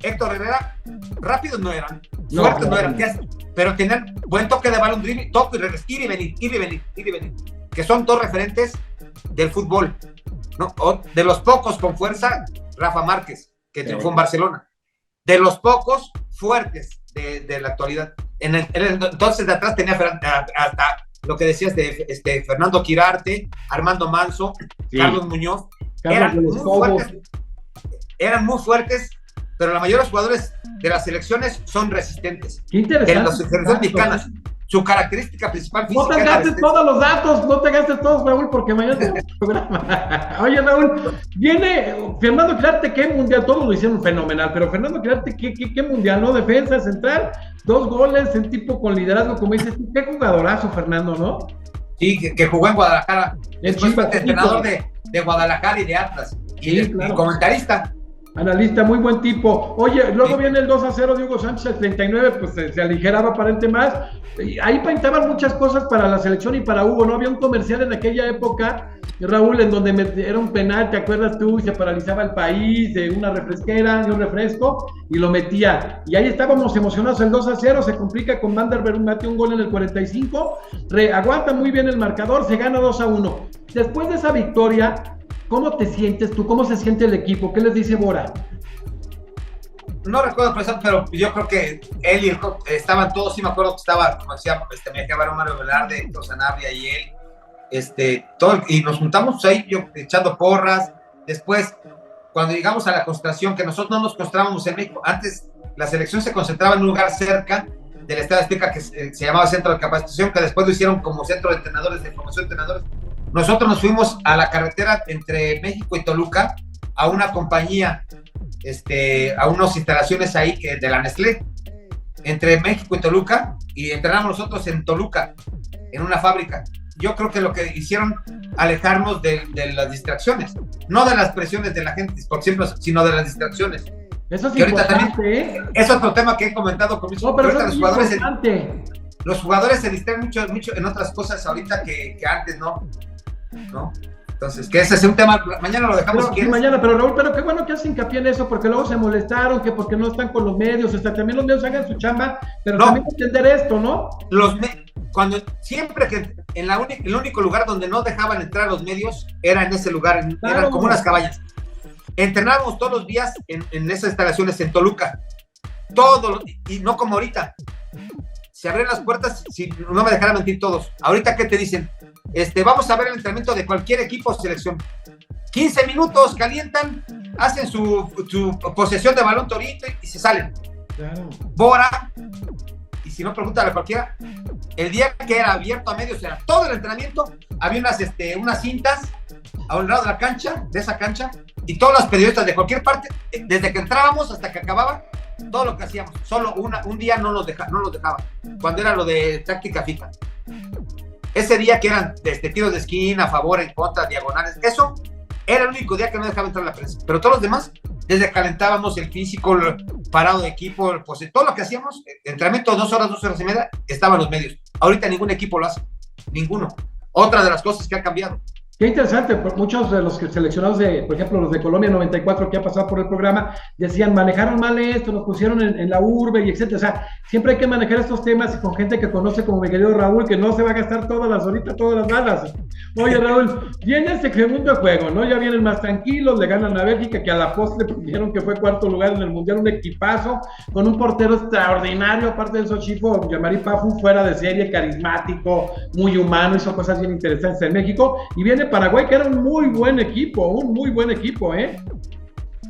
Héctor Herrera, rápidos no eran. Fuertes no eran. Pero tenían buen toque de balón, drible, toque y ir y venir. Que son dos referentes del fútbol, ¿no? O de los pocos con fuerza, Rafa Márquez, que triunfó en Barcelona. De los pocos fuertes de la actualidad. Entonces de atrás tenía hasta lo que decías de Fernando Quirarte, Armando Manso, Carlos Muñoz. Eran muy fuertes, pero la mayoría de los jugadores de las selecciones son resistentes. Qué interesante. En las selecciones mexicanas, su característica principal física. No te gastes todos los datos, no te gastes todos, Raúl, porque mañana tenemos programa. Oye, Raúl, viene Fernando Quirarte, ¿qué mundial? Todos lo hicieron fenomenal, pero Fernando Quirarte, ¿qué mundial? ¿No? Defensa central, 2 goles, un tipo con liderazgo, como dices tú, qué jugadorazo, Fernando, ¿no? Sí, que jugó en Guadalajara. Después fue entrenador de Guadalajara y de Atlas. Y comentarista. Analista, muy buen tipo. Oye, luego viene el 2-0 de Hugo Sánchez, el 39, pues se aligeraba aparente más. Ahí pintaban muchas cosas para la selección y para Hugo, ¿no? Había un comercial en aquella época, Raúl, en donde era un penal, ¿te acuerdas tú? Y se paralizaba el país, de una refresquera, de un refresco, y lo metía. Y ahí estábamos emocionados, el 2-0, se complica con Vanderberg, mete un gol en el 45, aguanta muy bien el marcador, se gana 2-1. Después de esa victoria, ¿cómo te sientes tú? ¿Cómo se siente el equipo? ¿Qué les dice Bora? No recuerdo, pero yo creo que él y estaban todos, sí me acuerdo que estaba, como decía, me decía Mario Velarde, Héctor Sanabria y él, y nos juntamos ahí, yo echando porras. Después, cuando llegamos a la concentración, que nosotros no nos concentrábamos en México, antes la selección se concentraba en un lugar cerca del Estadio Azteca que se llamaba Centro de Capacitación, que después lo hicieron como Centro de Entrenadores, de Formación de Entrenadores. Nosotros nos fuimos a la carretera entre México y Toluca, a una compañía, a unas instalaciones ahí de la Nestlé, entre México y Toluca, y entrenamos nosotros en Toluca, en una fábrica. Yo creo que lo que hicieron, alejarnos de las distracciones, no de las presiones de la gente, por ejemplo, sino de las distracciones. Eso es importante, Es otro tema que he comentado con mis los jugadores se distraen mucho en otras cosas ahorita que antes, ¿no? Entonces, que ese es un tema, mañana lo dejamos si quieres. Mañana, pero Raúl, pero qué bueno que hace hincapié en eso, porque luego se molestaron, que porque no están con los medios, también los medios hagan su chamba, pero también entender esto, ¿no? Siempre que el único lugar donde no dejaban entrar los medios era en ese lugar, eran como unas cabañas. Entrenábamos todos los días en esas instalaciones en Toluca, y no como ahorita. Se abren las puertas, si no me dejaran mentir todos. Ahorita, ¿qué te dicen? Vamos a ver el entrenamiento de cualquier equipo o selección. 15 minutos, calientan, hacen su posesión de balón torito y se salen. Claro. Bora, y si no, pregúntale a cualquiera, el día que era abierto a medios, era todo el entrenamiento, había unas cintas a un lado de esa cancha, y todos los periodistas de cualquier parte, desde que entrábamos hasta que acababa, todo lo que hacíamos, solo un día no los dejaba, cuando era lo de táctica fija. Ese día que eran tiros de esquina, a favor, en contra, diagonales, eso era el único día que no dejaba entrar la prensa. Pero todos los demás, desde que calentábamos el físico, el parado de equipo, todo lo que hacíamos, entrenamiento 2 horas y media, estaban los medios. Ahorita ningún equipo lo hace, ninguno. Otra de las cosas que ha cambiado. Qué interesante, muchos de los seleccionados de, por ejemplo, los de Colombia 94 que ha pasado por el programa, decían, manejaron mal esto, nos pusieron en la urbe y etcétera. O sea, siempre hay que manejar estos temas y con gente que conoce, como mi querido Raúl, que no se va a gastar todas las balas. Oye, Raúl, viene este segundo juego, ¿no? Ya vienen más tranquilos, le ganan a Bélgica, que a la postre pusieron que fue cuarto lugar en el Mundial, un equipazo, con un portero extraordinario, aparte de eso, Chifo, Yamari Pafu, fuera de serie, carismático, muy humano, hizo cosas bien interesantes en México, y viene Paraguay, que era un muy buen equipo, ¿eh?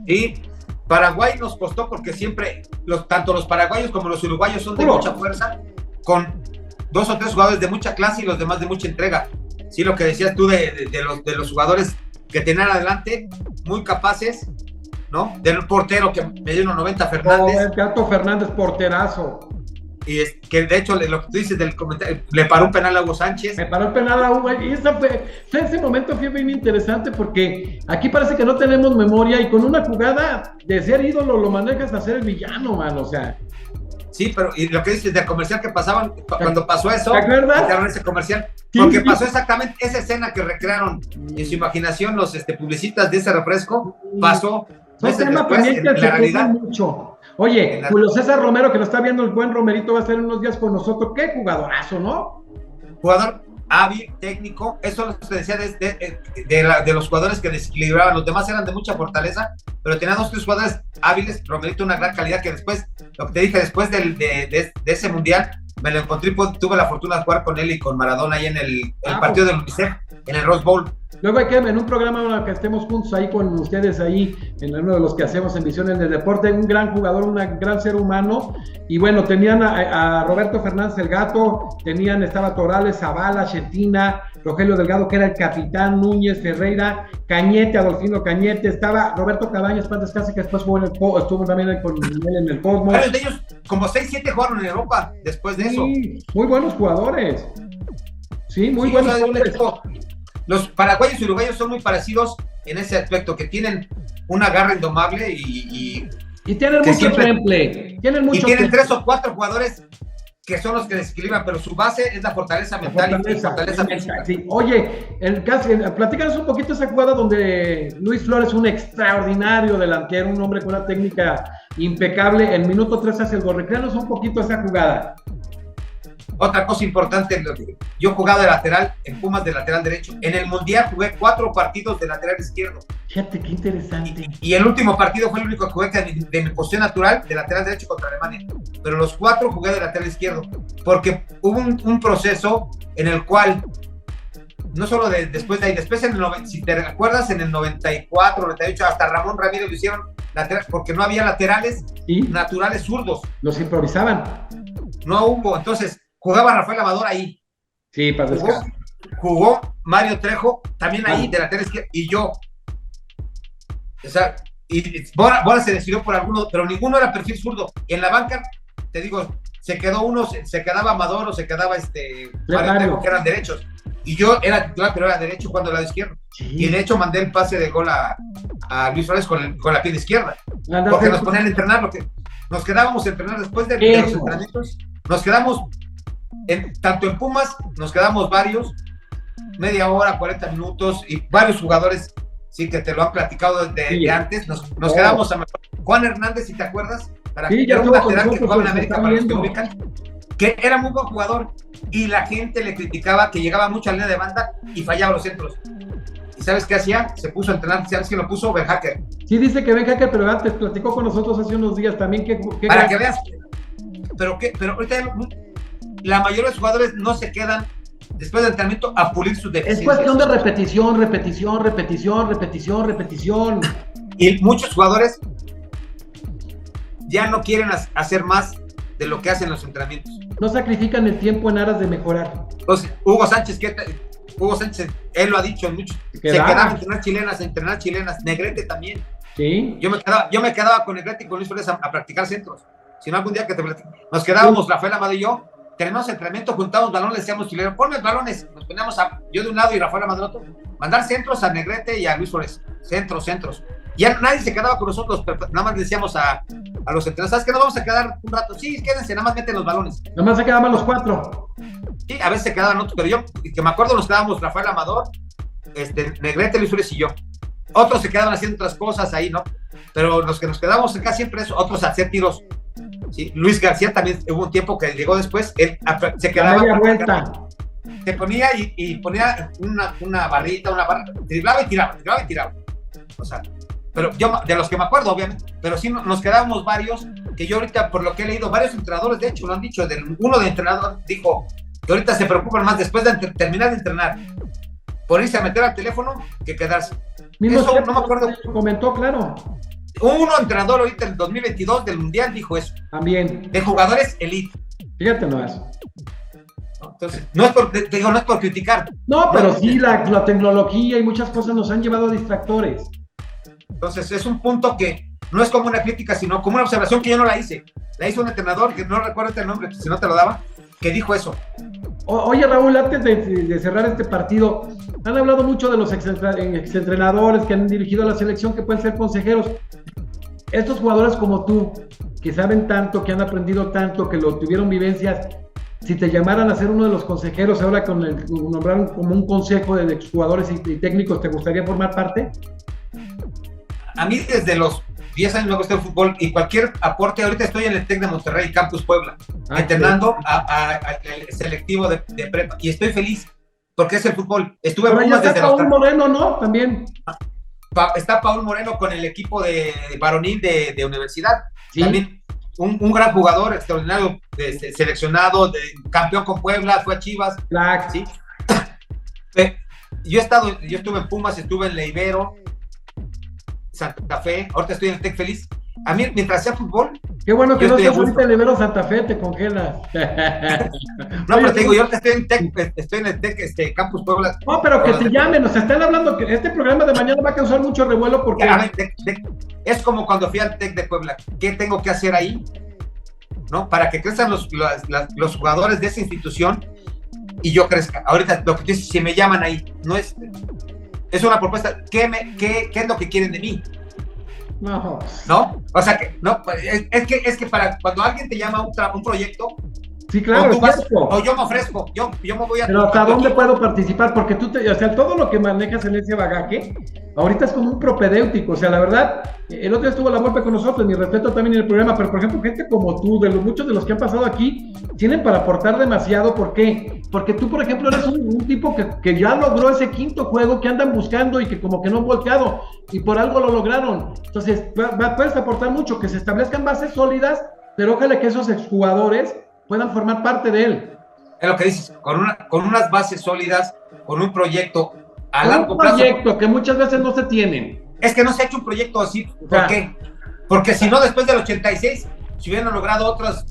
Sí, Paraguay nos costó porque siempre, tanto los paraguayos como los uruguayos son de mucha fuerza, con 2 o 3 jugadores de mucha clase y los demás de mucha entrega. Sí, lo que decías tú de los jugadores que tenían adelante, muy capaces, ¿no? Del portero que medía 1.90, Fernández. El Gato Fernández, porterazo. Y es que de hecho lo que tú dices del comentario, le paró un penal a Hugo Sánchez. Me paró el penal a Hugo, y ese momento fue bien interesante porque aquí parece que no tenemos memoria y con una jugada de ser ídolo lo manejas a ser el villano, man, o sea. Sí, pero y lo que dices del comercial que pasaban, cuando pasó eso, ¿te acuerdas? ese comercial, porque pasó exactamente esa escena que recrearon en su imaginación los publicistas de ese refresco, pasó meses después en la realidad. Mucho. Oye, Julio César Romero, que lo está viendo el buen Romerito, va a estar en unos días con nosotros. Qué jugadorazo, ¿no? Jugador hábil, técnico, eso lo que decía de los jugadores que desequilibraban, los demás eran de mucha fortaleza, pero tenían 2 o 3 jugadores hábiles, Romerito una gran calidad que después, lo que te dije, después de ese mundial, me lo encontré, tuve la fortuna de jugar con él y con Maradona ahí en el partido del UNICEF, en el Rose Bowl. Luego hay que, en un programa en el que estemos juntos ahí con ustedes ahí, en uno de los que hacemos en Visiones del Deporte, un gran jugador, un gran ser humano, y bueno, tenían a Roberto Fernández el Gato, estaba Torales, Zavala, Chetina, Rogelio Delgado, que era el capitán, Núñez, Ferreira, Cañete, Adolfino Cañete, estaba Roberto Cabañas, Paz Descanse, que después estuvo también con él en el Cosmos. Varios de ellos, como 6-7 jugaron en Europa después de eso. Muy buenos jugadores. Sí, muy buenos jugadores. Los paraguayos y uruguayos son muy parecidos en ese aspecto, que tienen una garra indomable y tienen mucho temple. Y tienen 3 o 4 jugadores que son los que desequilibran, pero su base es la fortaleza mental y fortaleza física. Sí. Oye, platícanos un poquito esa jugada donde Luis Flores, un extraordinario delantero, un hombre con una técnica impecable, en minuto 3 hace el gol. Recréanos un poquito esa jugada. Otra cosa importante, yo jugaba de lateral, en Pumas de lateral derecho. En el Mundial jugué 4 partidos de lateral izquierdo. Fíjate, qué interesante. Y el último partido fue el único que jugué de mi posición natural de lateral derecho contra Alemania. Pero los 4 jugué de lateral izquierdo. Porque hubo un proceso en el cual, no solo después de ahí, después en si te acuerdas, en el 94, 98, hasta Ramón Ramírez lo hicieron lateral, porque no había laterales naturales zurdos. Los improvisaban. No hubo, entonces jugaba Rafael Amador ahí. Sí, para descansar. Jugó Mario Trejo también ahí, de lateral izquierdo, y yo. O sea, y Bora se decidió por alguno, pero ninguno era perfil zurdo. En la banca, te digo, se quedaba Amador o se quedaba Mario Trejo, que eran derechos. Y yo era titular, pero era derecho jugando al lado izquierdo. Sí. Y de hecho mandé el pase de gol a Luis Flores con la pierna izquierda. Porque nos ponían a entrenar, nos quedábamos a entrenar después de los entrenamientos. Nos quedamos, tanto en Pumas, nos quedamos varios, media hora, 40 minutos, y varios jugadores, sí, que te lo han platicado de antes. Nos quedamos a Juan Hernández, si te acuerdas, era un lateral que jugaba en América, para los que lo ubican, que era muy buen jugador, y la gente le criticaba que llegaba mucho a la línea de banda y fallaba los centros. ¿Y sabes qué hacía? Se puso a entrenar. ¿Sabes quién lo puso? Ben Hacker. Sí, dice que Ben Hacker, pero antes platicó con nosotros hace unos días también. Para que veas. Pero ahorita la mayoría de los jugadores no se quedan después del entrenamiento a pulir sus deficiencias. Es cuestión de repetición. Y muchos jugadores ya no quieren hacer más de lo que hacen los entrenamientos. No sacrifican el tiempo en aras de mejorar. Entonces, Hugo Sánchez, él lo ha dicho en muchos. Se quedaba a entrenar chilenas. Negrete también. Sí. Yo me quedaba con Negrete y con Luis Flores a practicar centros. Si no, algún día que te platico. Nos quedábamos, Rafael Amado y yo, terminamos entrenamiento, juntábamos balones, le decíamos chileno, ponme balones, nos poníamos yo de un lado y Rafael Amado del otro, mandar centros a Negrete y a Luis Flores, centros. Ya nadie se quedaba con nosotros, pero nada más le decíamos a los entrenadores, ¿sabes qué? Nos vamos a quedar un rato. Sí, quédense, nada más meten los balones. Nada más se quedaban los 4. Sí, a veces se quedaban otros, pero yo, que me acuerdo, nos quedábamos Rafael Amador, Negrete, Luis Suárez y yo. Otros se quedaban haciendo otras cosas ahí, ¿no? Pero los que nos quedamos acá siempre es otros a hacer tiros. ¿Sí? Luis García también hubo un tiempo que llegó después, él se quedaba. Se ponía y ponía una barrita, una barra, driblaba y tiraba. O sea, pero yo, de los que me acuerdo, obviamente, pero sí nos quedábamos varios, que yo ahorita, por lo que he leído, varios entrenadores, de hecho, lo han dicho, uno de entrenador dijo que ahorita se preocupan más después de terminar de entrenar, por irse a meter al teléfono que quedarse. Eso no me acuerdo. Comentó, claro. Uno entrenador ahorita en el 2022 del Mundial dijo eso. También. De jugadores elite. Fíjate nomás. Entonces, no es por criticar. No, pero sí, la tecnología y muchas cosas nos han llevado a distractores. Entonces, es un punto que no es como una crítica, sino como una observación que yo no la hice. La hizo un entrenador, que no recuerdo el nombre, si no te lo daba, que dijo eso. Oye, Raúl, antes de cerrar este partido, han hablado mucho de los exentrenadores que han dirigido a la selección, que pueden ser consejeros. Estos jugadores como tú, que saben tanto, que han aprendido tanto, que lo tuvieron vivencias, si te llamaran a ser uno de los consejeros, ahora nombraron como un consejo de exjugadores y técnicos, ¿te gustaría formar parte? A mí desde los 10 años me gusta el fútbol y cualquier aporte. Ahorita estoy en el TEC de Monterrey, Campus Puebla, entrenando al selectivo de prepa, y estoy feliz porque es el fútbol. Estuve en Pumas desde Paul Moreno, ¿no? También. Está Paul Moreno con el equipo de varonil de universidad. ¿Sí? También un gran jugador, extraordinario, seleccionado, campeón con Puebla, fue a Chivas. Black. ¿Sí? Yo estuve en Pumas, estuve en Leibero, Santa Fe, ahorita estoy en el TEC Feliz. A mí, mientras sea fútbol... Qué bueno que no seas ahorita el Leibero Santa Fe, te congelas. No, pero te digo, yo ahorita estoy en el TEC, Campus Puebla. No, pero que te llamen, o sea, están hablando que este programa de mañana va a causar mucho revuelo porque... Es como cuando fui al TEC de Puebla. ¿Qué tengo que hacer ahí? ¿No? Para que crezcan los jugadores de esa institución y yo crezca. Ahorita, lo que tú dices, si me llaman ahí, no es una propuesta. ¿Qué es lo que quieren de mí? No. O sea, que no, es que para cuando alguien te llama a un proyecto, sí, claro, o yo me ofrezco, yo me voy a... Pero ¿hasta dónde puedo participar? Porque o sea, todo lo que manejas en ese bagaje, ahorita es como un propedéutico. O sea, la verdad, el otro día estuvo La Volpe con nosotros, mi respeto también en el programa, pero por ejemplo, gente como tú, muchos de los que han pasado aquí, tienen para aportar demasiado. ¿Por qué? Porque tú, por ejemplo, eres un tipo que ya logró ese quinto juego que andan buscando y que como que no han volteado, y por algo lo lograron. Entonces, puedes aportar mucho, que se establezcan bases sólidas, pero ojalá que esos exjugadores puedan formar parte de él. Es lo que dices, con unas bases sólidas, con un proyecto a largo plazo. Un proyecto que muchas veces no se tienen. Es que no se ha hecho un proyecto así. ¿Por qué? Porque si no, después del 86, se hubieran logrado otros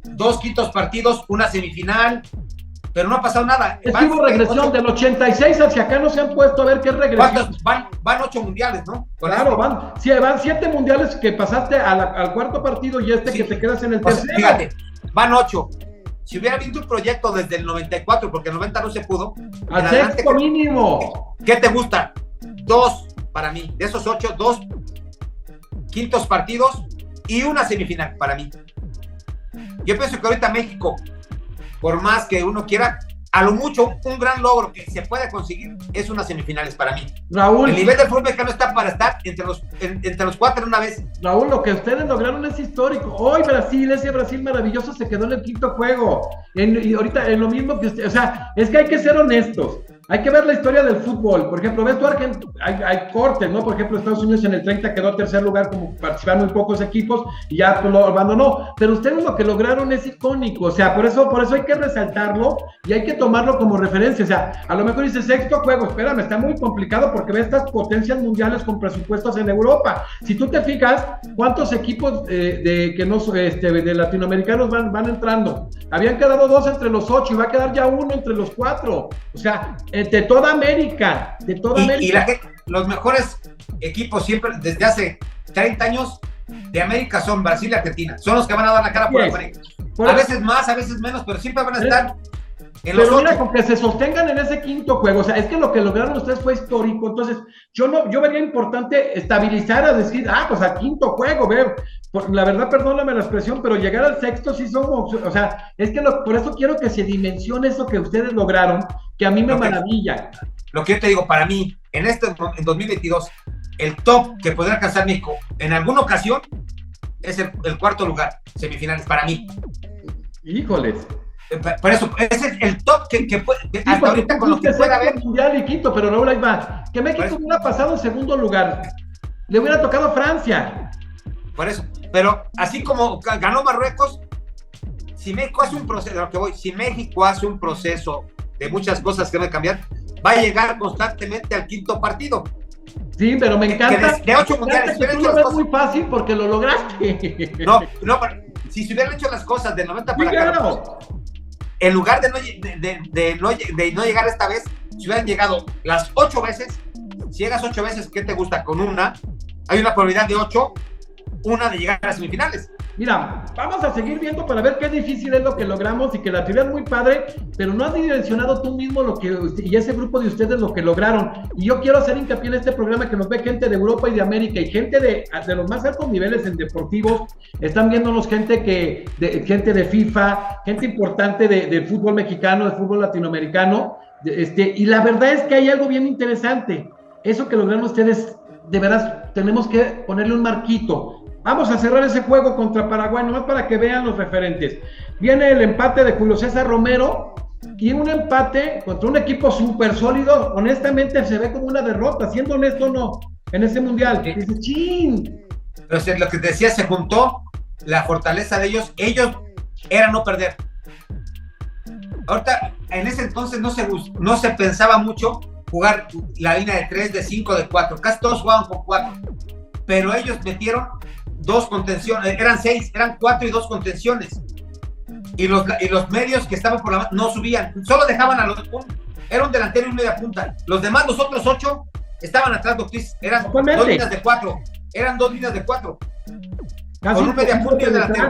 2 quintos partidos, una semifinal, pero no ha pasado nada. Es que hubo regresión, del 86 hacia acá no se han puesto a ver qué regresión. Van 8 mundiales, ¿no? Claro, van 7 mundiales que pasaste al cuarto partido y que te quedas en el tercero. Fíjate, van 8. Si hubiera habido un proyecto desde el 94, porque el 90 no se pudo. Al sexto mínimo. ¿Qué te gusta? 2 para mí. De esos 8, 2 quintos partidos y una semifinal para mí. Yo pienso que ahorita México, por más que uno quiera, a lo mucho un gran logro que se puede conseguir es unas semifinales para mí. Raúl, el nivel del fútbol mexicano está para estar entre los 4 una vez. Raúl, lo que ustedes lograron es histórico. Hoy ese Brasil maravilloso se quedó en el quinto juego. Y ahorita en lo mismo que usted, o sea, es que hay que ser honestos. Hay que ver la historia del fútbol. Por ejemplo, ves tú hay cortes, ¿no? Por ejemplo, Estados Unidos en el 30 quedó en tercer lugar, como participaron muy pocos equipos y ya lo abandonó. Pero ustedes lo que lograron es icónico. O sea, por eso hay que resaltarlo y hay que tomarlo como referencia. O sea, a lo mejor dice sexto juego, espérame, está muy complicado porque ve estas potencias mundiales con presupuestos en Europa. Si tú te fijas, ¿cuántos equipos de latinoamericanos van entrando? Habían quedado 2 entre los 8 y va a quedar ya 1 entre los 4. O sea, de toda América, Y los mejores equipos siempre, desde hace 30 años, de América son Brasil y Argentina. Son los que van a dar la cara por América. A veces más, a veces menos, pero siempre van a estar en los 8. Mira, con que se sostengan en ese quinto juego, o sea, es que lo que lograron ustedes fue histórico. Entonces, yo vería importante estabilizar, a decir, pues al quinto juego, la verdad, perdóname la expresión, pero llegar al sexto sí somos, o sea, es que por eso quiero que se dimensione eso que ustedes lograron, que a mí me maravilla. Lo que yo te digo, para mí, en 2022, el top que podrá alcanzar México en alguna ocasión es el cuarto lugar, semifinales, para mí. Híjoles. Por eso, ese es el top que puede, hasta ahorita con lo que pueda haber. Mundial y quinto, pero Raúl, ahí va. Que México hubiera pasado en segundo lugar. Le hubiera tocado Francia. Por eso, pero así como ganó Marruecos, si México hace un proceso, a lo que voy, si México hace un proceso de muchas cosas que van a cambiar, va a llegar constantemente al quinto partido. Sí, pero me encanta. De 8 mundiales. Tú lo ves muy fácil porque lo lograste. No, si se hubieran hecho las cosas de 90 para acá, claro. En lugar de no llegar esta vez, si hubieran llegado las 8 veces, si llegas 8 veces, ¿qué te gusta? Con una, hay una probabilidad de 8, una de llegar a las semifinales. Mira, vamos a seguir viendo para ver qué difícil es lo que logramos y que la teoría es muy padre, pero no has dimensionado tú mismo lo que, y ese grupo de ustedes lo que lograron. Y yo quiero hacer hincapié en este programa que nos ve gente de Europa y de América y gente de los más altos niveles en deportivos. Están viéndonos gente gente de FIFA, gente importante del fútbol mexicano, del fútbol latinoamericano. Y la verdad es que hay algo bien interesante. Eso que lograron ustedes, de veras, tenemos que ponerle un marquito. Vamos a cerrar ese juego contra Paraguay, nomás para que vean los referentes. Viene el empate de Julio César Romero y un empate contra un equipo súper sólido. Honestamente se ve como una derrota, siendo honesto no, en ese mundial. Sí. Dice, ¡chin! Pero lo que te decía, se juntó la fortaleza de ellos. Ellos era no perder. Ahorita, en ese entonces no se pensaba mucho jugar la línea de 3, de 5, de 4. Casi todos jugaban con 4. Pero ellos metieron 2 contenciones, eran 6, eran 4 y 2 contenciones. Y los medios que estaban por la no subían, solo dejaban era un delantero y un media punta. Los demás, los otros 8, estaban atrás, eran 2 líneas de 4. Eran 2 líneas de 4. Casi con un media punta y un delantero.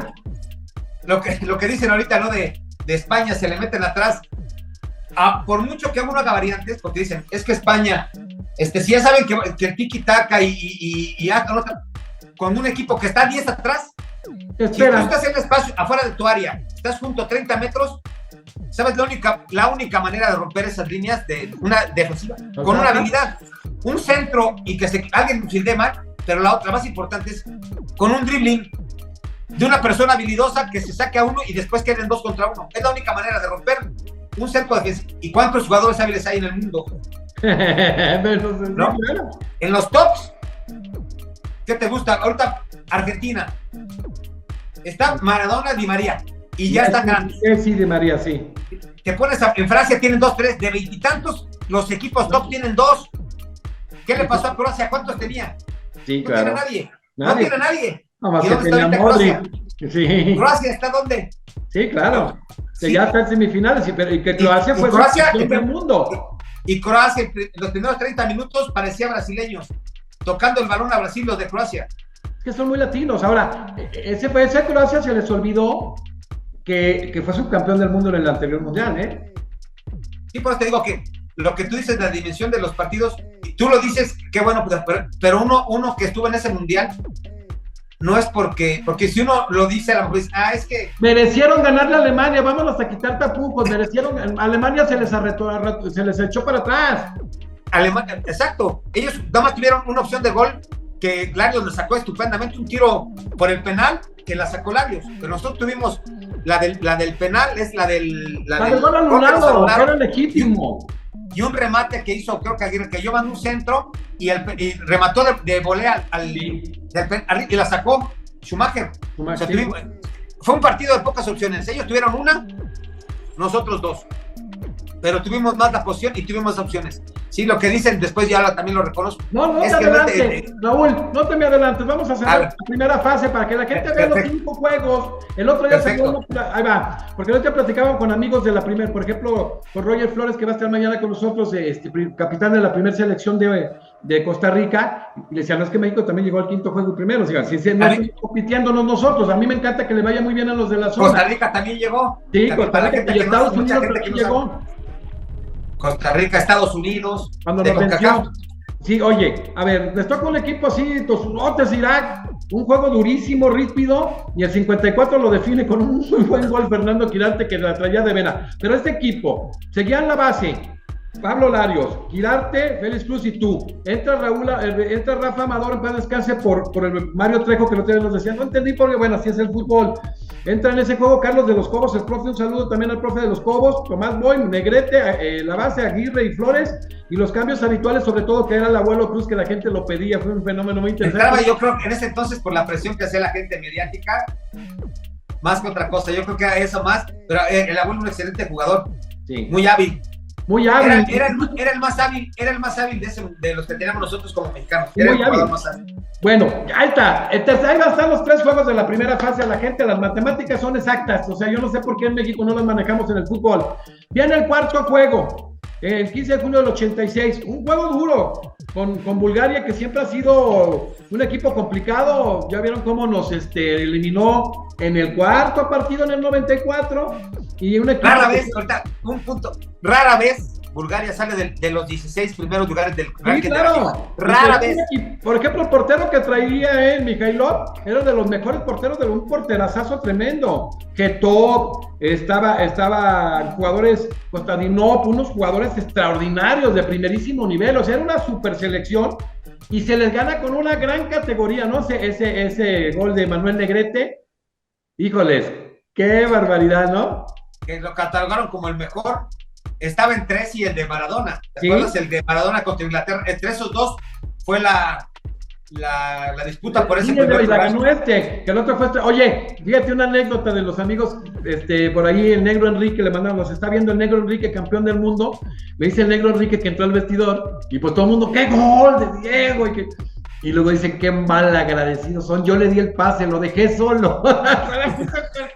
Lo que dicen ahorita, ¿no? De España, se le meten atrás. Por mucho que uno haga variantes, porque dicen, es que España, si ya saben que el tiki-taka y con un equipo que está 10 atrás, si tú estás en el espacio afuera de tu área, estás junto a 30 metros, ¿sabes la única manera de romper esas líneas de una defensiva? Con una habilidad, un centro y que alguien filde mal, pero la otra más importante es con un dribbling de una persona habilidosa que se saque a uno y después queden 2 contra 1. Es la única manera de romper un cerco defensivo. ¿Y cuántos jugadores hábiles hay en el mundo? ¿No? En los tops, ¿qué te gusta? Ahorita Argentina está Maradona, Di María y ya están grandes. Sí, Di María, sí. Te pones en Francia tienen 2, 3, de 20 y tantos los equipos top tienen 2. ¿Qué le pasó a Croacia? ¿Cuántos tenía? Sí, no claro. tiene nadie. No tiene nadie. No, más que tenía Croacia? Sí. ¿Croacia está dónde? Sí, claro. Que ya está en semifinales y que Croacia fue campeón del mundo. Y Croacia, los primeros 30 minutos parecía brasileños, tocando el balón a Brasil, los de Croacia. Es que son muy latinos. Ahora, ese Croacia se les olvidó que fue subcampeón del mundo en el anterior mundial, ¿eh? Sí, por eso te digo que lo que tú dices, la dimensión de los partidos, tú lo dices, qué bueno, pero uno que estuvo en ese mundial, no es porque si uno lo dice, a lo mejor dice, es que... Merecieron ganarle a Alemania, vámonos a quitar tapujos, Alemania se les echó para atrás. Alemania, exacto, ellos nada más tuvieron una opción de gol que Larios le sacó estupendamente, un tiro por el penal que la sacó Larios, pero nosotros tuvimos la del penal, es la del gol anulado, era legítimo. Y un remate que hizo, creo que Aguirre, que llevan un centro y remató de volea y la sacó Schumacher. O sea, fue un partido de pocas opciones. Ellos tuvieron una, nosotros 2. Pero tuvimos más la posición y tuvimos opciones. Sí, lo que dicen después ya también lo reconozco. No te adelantes, Raúl, no te me adelantes. Vamos a cerrar la primera fase para que la gente vea los 5 juegos. El otro día ahí va, porque hoy te platicaba con amigos de la primera, por ejemplo, con Roger Flores, que va a estar mañana con nosotros, capitán de la primera selección de Costa Rica, y le decía, no, es que México también llegó al 5º juego y primero, o sea, si no estamos compitiéndonos nosotros, a mí me encanta que le vaya muy bien a los de la zona. Costa Rica también llegó. Sí, Costa Rica y Estados Unidos también llegó. Costa Rica, Estados Unidos, cuando nos venció. Sí, oye, a ver, les toca un equipo así, Tosunotes, Irak, un juego durísimo, rípido, y el 54 lo define con un muy buen gol Fernando Quirarte que la traía de vena. Pero este equipo seguía en la base, Pablo Larios, Quirarte, Félix Cruz y tú. Entra Rafa Amador en paz descanse por el Mario Trejo que nos decía, no entendí porque, bueno, así es el fútbol. Entra en ese juego Carlos de los Cobos, el profe, un saludo también al profe de los Cobos, Tomás Boy, Negrete, la base, Aguirre y Flores, y los cambios habituales, sobre todo que era el abuelo Cruz, que la gente lo pedía, fue un fenómeno muy interesante. Entraba, yo creo que en ese entonces, por la presión que hacía la gente mediática, más que otra cosa, yo creo que era eso más, pero el abuelo un excelente jugador, sí. Muy hábil. Muy hábil. Era el más hábil de los que teníamos nosotros como mexicanos. Era muy el jugador más hábil. Bueno, ahí está. Ahí están los 3 juegos de la primera fase. A la gente, las matemáticas son exactas. O sea, yo no sé por qué en México no las manejamos en el fútbol. Viene el cuarto juego, el 15 de junio del 86. Un juego duro con Bulgaria, que siempre ha sido un equipo complicado. Ya vieron cómo nos eliminó en el cuarto partido en el 94. Y un equipo rara vez Bulgaria sale de los 16 primeros lugares del ranking. Claro. Rara vez. Por ejemplo, el portero que traía Mijailov era de los mejores porteros, de un porterazazo tremendo. Getop, estaba jugadores, Kostadinov, unos jugadores extraordinarios de primerísimo nivel. O sea, era una super selección y se les gana con una gran categoría, ¿no? Ese gol de Manuel Negrete, híjoles, qué barbaridad, ¿no? Que lo catalogaron como el mejor, estaba en 3 y el de Maradona. ¿Te acuerdas? El de Maradona contra Inglaterra. Entre esos dos fue la disputa por ese primer lugar. Ganó que el otro fue Oye, fíjate una anécdota de los amigos, por ahí el Negro Enrique le mandaron, nos está viendo el Negro Enrique, campeón del mundo. Me dice el Negro Enrique que entró al vestidor y pues todo el mundo, ¡qué gol de Diego! Y luego dicen, qué mal agradecidos son. Yo le di el pase, lo dejé solo.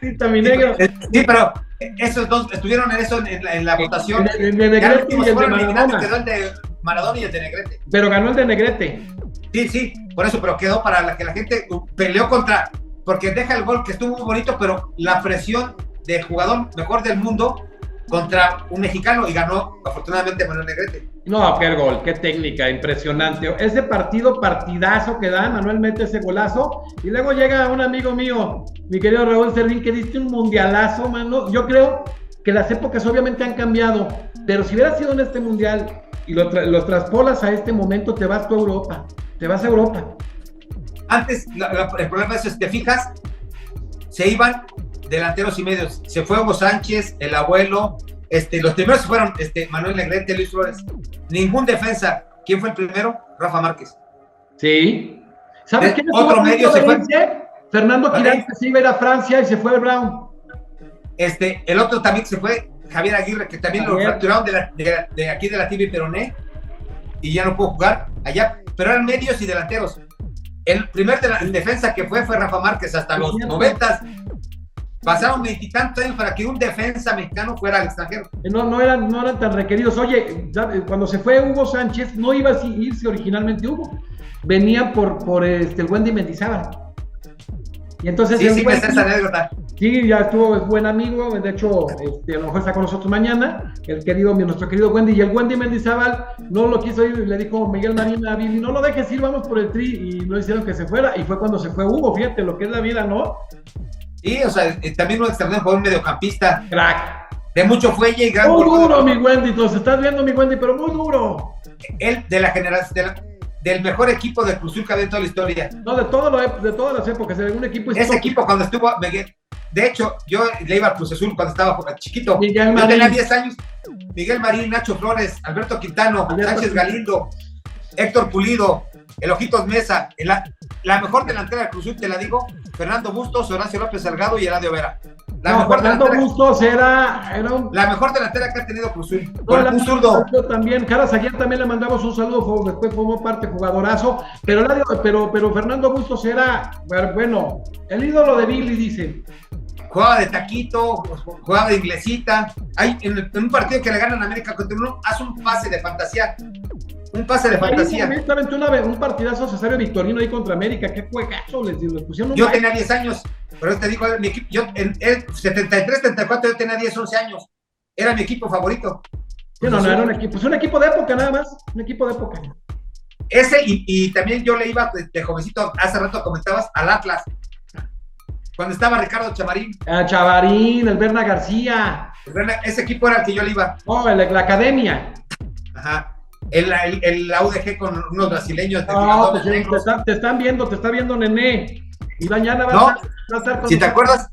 Mi negro. Sí, pero esos dos estuvieron en la votación. De Negrete y el de Maradona. Quedó el de Maradona y el de Negrete. Pero ganó el de Negrete. Sí, por eso, pero quedó para que la gente peleó contra, porque deja el gol que estuvo muy bonito, pero la presión de jugador mejor del mundo contra un mexicano y ganó afortunadamente Manuel Negrete. No, qué gol, qué técnica, impresionante. Ese partidazo que da, Manuel mete ese golazo y luego llega un amigo mío, mi querido Raúl Servín, que diste un mundialazo, mano. Yo creo que las épocas obviamente han cambiado, pero si hubiera sido en este mundial y lo traspolas a este momento, te vas a Europa. Antes, el problema es, te fijas, se iban delanteros y medios. Se fue Hugo Sánchez, el abuelo, los primeros fueron Manuel Negrete, Luis Flores. Ningún defensa. ¿Quién fue el primero? Rafa Márquez. Sí. ¿Sabes quién otro medio se fue? Fernando Quirarte se iba a ir a Francia y se fue Brown. El otro también se fue, Javier Aguirre, que también lo fracturaron de aquí de la tibia y peroné y ya no pudo jugar allá, pero eran medios y delanteros. El primer defensa que fue Rafa Márquez hasta los 90. Pasaron 20 y tantos años para que un defensa mexicano fuera al extranjero. No eran tan requeridos. Oye, cuando se fue Hugo Sánchez, no iba a irse originalmente Hugo. Venía por el Wendy Mendizábal. Y entonces sí, me está esa anécdota. Sí, ya estuvo, es buen amigo. De hecho, a lo mejor está con nosotros mañana. Nuestro querido Wendy. Y el Wendy Mendizábal no lo quiso ir. Le dijo Miguel Marín a Billy, no lo dejes ir, vamos por el Tri. Y no hicieron que se fuera. Y fue cuando se fue Hugo. Fíjate lo que es la vida, ¿no? Sí, o sea, también un extraordinario jugador mediocampista. Crack. De mucho fuelle y gran. Muy duro, mi Wendy. Nos estás viendo, mi Wendy, pero muy duro. Él, de la generación, del mejor equipo de Cruz Azul que había en toda la historia. No, de todas las épocas. De un equipo histórico. Ese equipo, cuando estuvo. De hecho, yo le iba a Cruz Azul cuando estaba chiquito. Yo tenía 10 años. Miguel Marín, Nacho Flores, Alberto Quintano, Sánchez Galindo, Héctor Pulido, el Ojitos Mesa. La mejor delantera de Cruz Azul, te la digo, Fernando Bustos, Horacio López Salgado y Eladio Vera. Fernando Bustos era la mejor delantera que ha tenido Cruz Azul. Un zurdo. También, Jaras Aguirre también le mandamos un saludo, después formó parte, jugadorazo, pero Fernando Bustos era, bueno, el ídolo de Billy, dice. Jugaba de taquito, jugaba de inglesita. En un partido que le ganan a América contra uno, hace un pase de fantasía. Un partidazo Cesario Victorino ahí contra América. Qué juegazo les pusieron. Yo tenía 10 años, pero te digo, mi equipo, yo en 73, 74, yo tenía 10, 11 años. Era mi equipo favorito. Sí, no era un equipo, es un equipo de época nada más. Un equipo de época. Ese, y también yo le iba de jovencito, hace rato comentabas, al Atlas. Cuando estaba Ricardo Chavarín. Chavarín, el Berna García. Ese equipo era el que yo le iba. La academia. Ajá. La UDG con unos brasileños. No, pues, te está viendo Nené. Y mañana va a estar con si te acuerdas,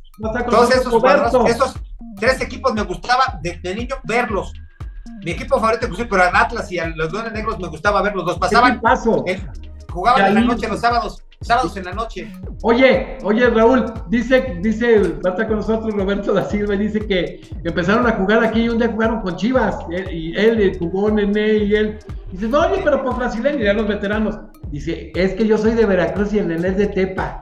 todos esos 3 equipos me gustaba de niño verlos. Mi equipo favorito, pero al Atlas y a los Leones Negros me gustaba verlos. Los pasaban. Jugaban en la noche los sábados en la noche. Oye, Raúl, dice, va a estar con nosotros Roberto da Silva y dice que empezaron a jugar aquí y un día jugaron con Chivas. Y él jugó Nené y él. Dice, no, oye, pero por brasileño, ya los veteranos. Dice, es que yo soy de Veracruz y el Nené es de Tepa.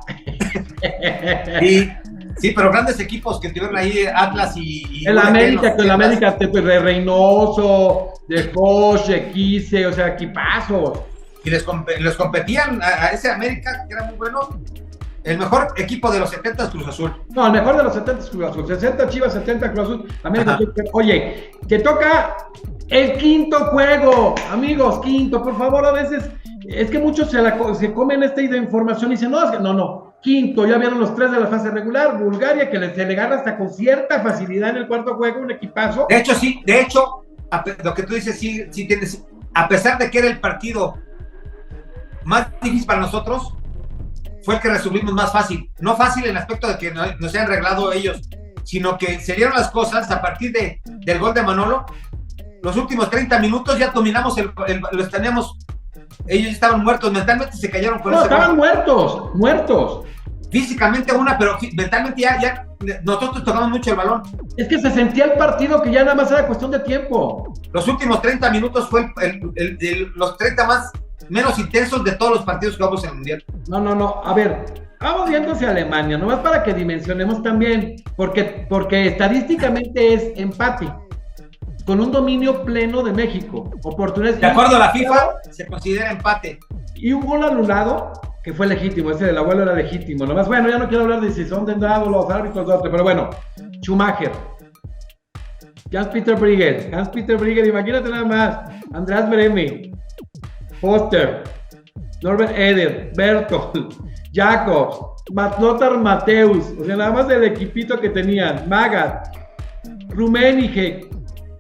Sí, pero grandes equipos que tuvieron ahí, Atlas y el América, con el América de Reynoso, de Josh, de Quise, o sea, equipazos. Y les competían a ese América, que era muy bueno. El mejor equipo de los 70 es Cruz Azul. No, el mejor de los 70 es Cruz Azul. 60 Chivas, 70 Cruz Azul. América. Oye, que toca el quinto juego. Amigos, quinto, por favor, a veces. Es que muchos se comen esta información y dicen, no. Quinto, ya vieron los 3 de la fase regular. Bulgaria, que se le gana hasta con cierta facilidad en el cuarto juego, un equipazo. De hecho, lo que tú dices, sí tienes. A pesar de que era el partido más difícil para nosotros, fue el que resolvimos más fácil. No fácil en el aspecto de que no se han arreglado ellos, sino que se dieron las cosas a partir del gol de Manolo. Los últimos 30 minutos ya dominamos los teníamos. Ellos estaban muertos, mentalmente se cayeron por ese estaban muertos. Físicamente pero mentalmente ya nosotros tocamos mucho el balón. Es que se sentía el partido que ya nada más era cuestión de tiempo. Los últimos 30 minutos fue los 30 menos intensos de todos los partidos que jugamos en el Mundial. No. A ver, vamos viendo hacia Alemania, nomás para que dimensionemos también, porque estadísticamente es empate, con un dominio pleno de México. Oportunidades. De acuerdo a la FIFA, se considera empate. Y un gol anulado, que fue legítimo, ese del abuelo era legítimo. Nomás, bueno, ya no quiero hablar de si son dado los árbitros de otro, pero bueno, Schumacher, Hans-Peter Briegel, imagínate nada más, Andreas Brehme, Foster, Norbert Eder, Berthold, Jacobs, Lothar Matthäus, o sea, nada más del equipito que tenían, Magath, Rummenigge,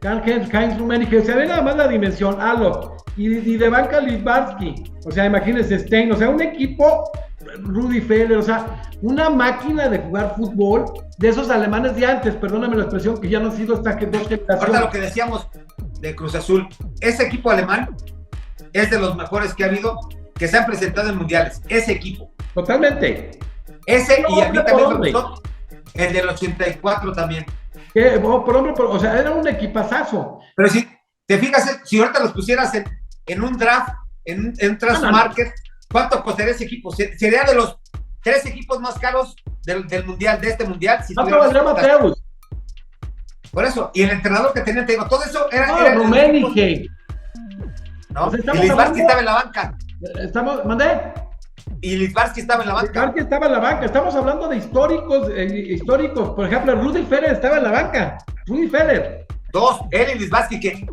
Heinz Rummenigge, o sea, ve nada más la dimensión, Alo, y de banca Littbarski, o sea, imagínense Stein, o sea, un equipo, Rudi Feller, o sea, una máquina de jugar fútbol, de esos alemanes de antes, perdóname la expresión, que ya no han sido hasta que 2 generaciones. Ahorita lo que decíamos de Cruz Azul, ese equipo alemán es de los mejores que ha habido, que se han presentado en mundiales, ese equipo. Totalmente. Ese y a mí también me gustó, el del 84 también. O sea, era un equipazazo. Pero si te fijas, si ahorita los pusieras en un draft, en un transfer market, ¿cuánto costaría ese equipo? Sería de los 3 equipos más caros del mundial, de este mundial. ¿Cuánto valdría Matthäus? Por eso, y el entrenador que tenía, te digo, todo eso era Rummenigge. ¿No? Y Littbarski estaba en la banca. ¿Mandé? Y Littbarski estaba en la banca. Estamos hablando de históricos. Por ejemplo, Rudi Feller estaba en la banca. Rudi Feller. 2, él y Littbarski, que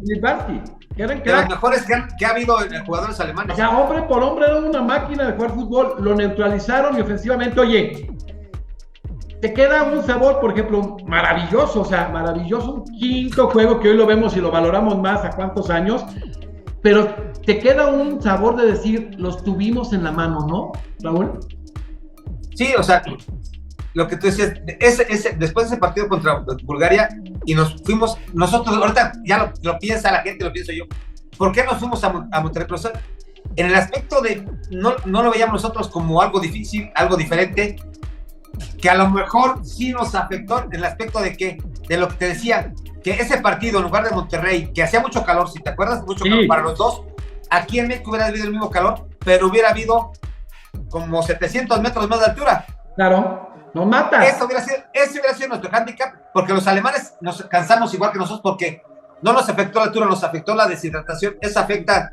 eran de los mejores que ha habido en jugadores alemanes. O sea, hombre por hombre era una máquina de jugar fútbol. Lo neutralizaron y ofensivamente, oye, te queda un sabor, por ejemplo, maravilloso. O sea, maravilloso. Un quinto juego que hoy lo vemos y lo valoramos más a cuántos años. Pero te queda un sabor de decir, los tuvimos en la mano, ¿no, Raúl? Sí, o sea, lo que tú decías, después de ese partido contra Bulgaria, y nos fuimos, nosotros, ahorita ya lo piensa la gente, lo pienso yo, ¿por qué nos fuimos a Monterrey? En el aspecto de, no lo veíamos nosotros como algo difícil, algo diferente, que a lo mejor sí nos afectó en el aspecto de lo que te decía, que ese partido en lugar de Monterrey, que hacía mucho calor, si te acuerdas, mucho calor para los dos, aquí en México hubiera habido el mismo calor, pero hubiera habido como 700 metros más de altura. Claro, nos mata. Ese hubiera sido nuestro handicap, porque los alemanes nos cansamos igual que nosotros, porque no nos afectó la altura, nos afectó la deshidratación, esa afecta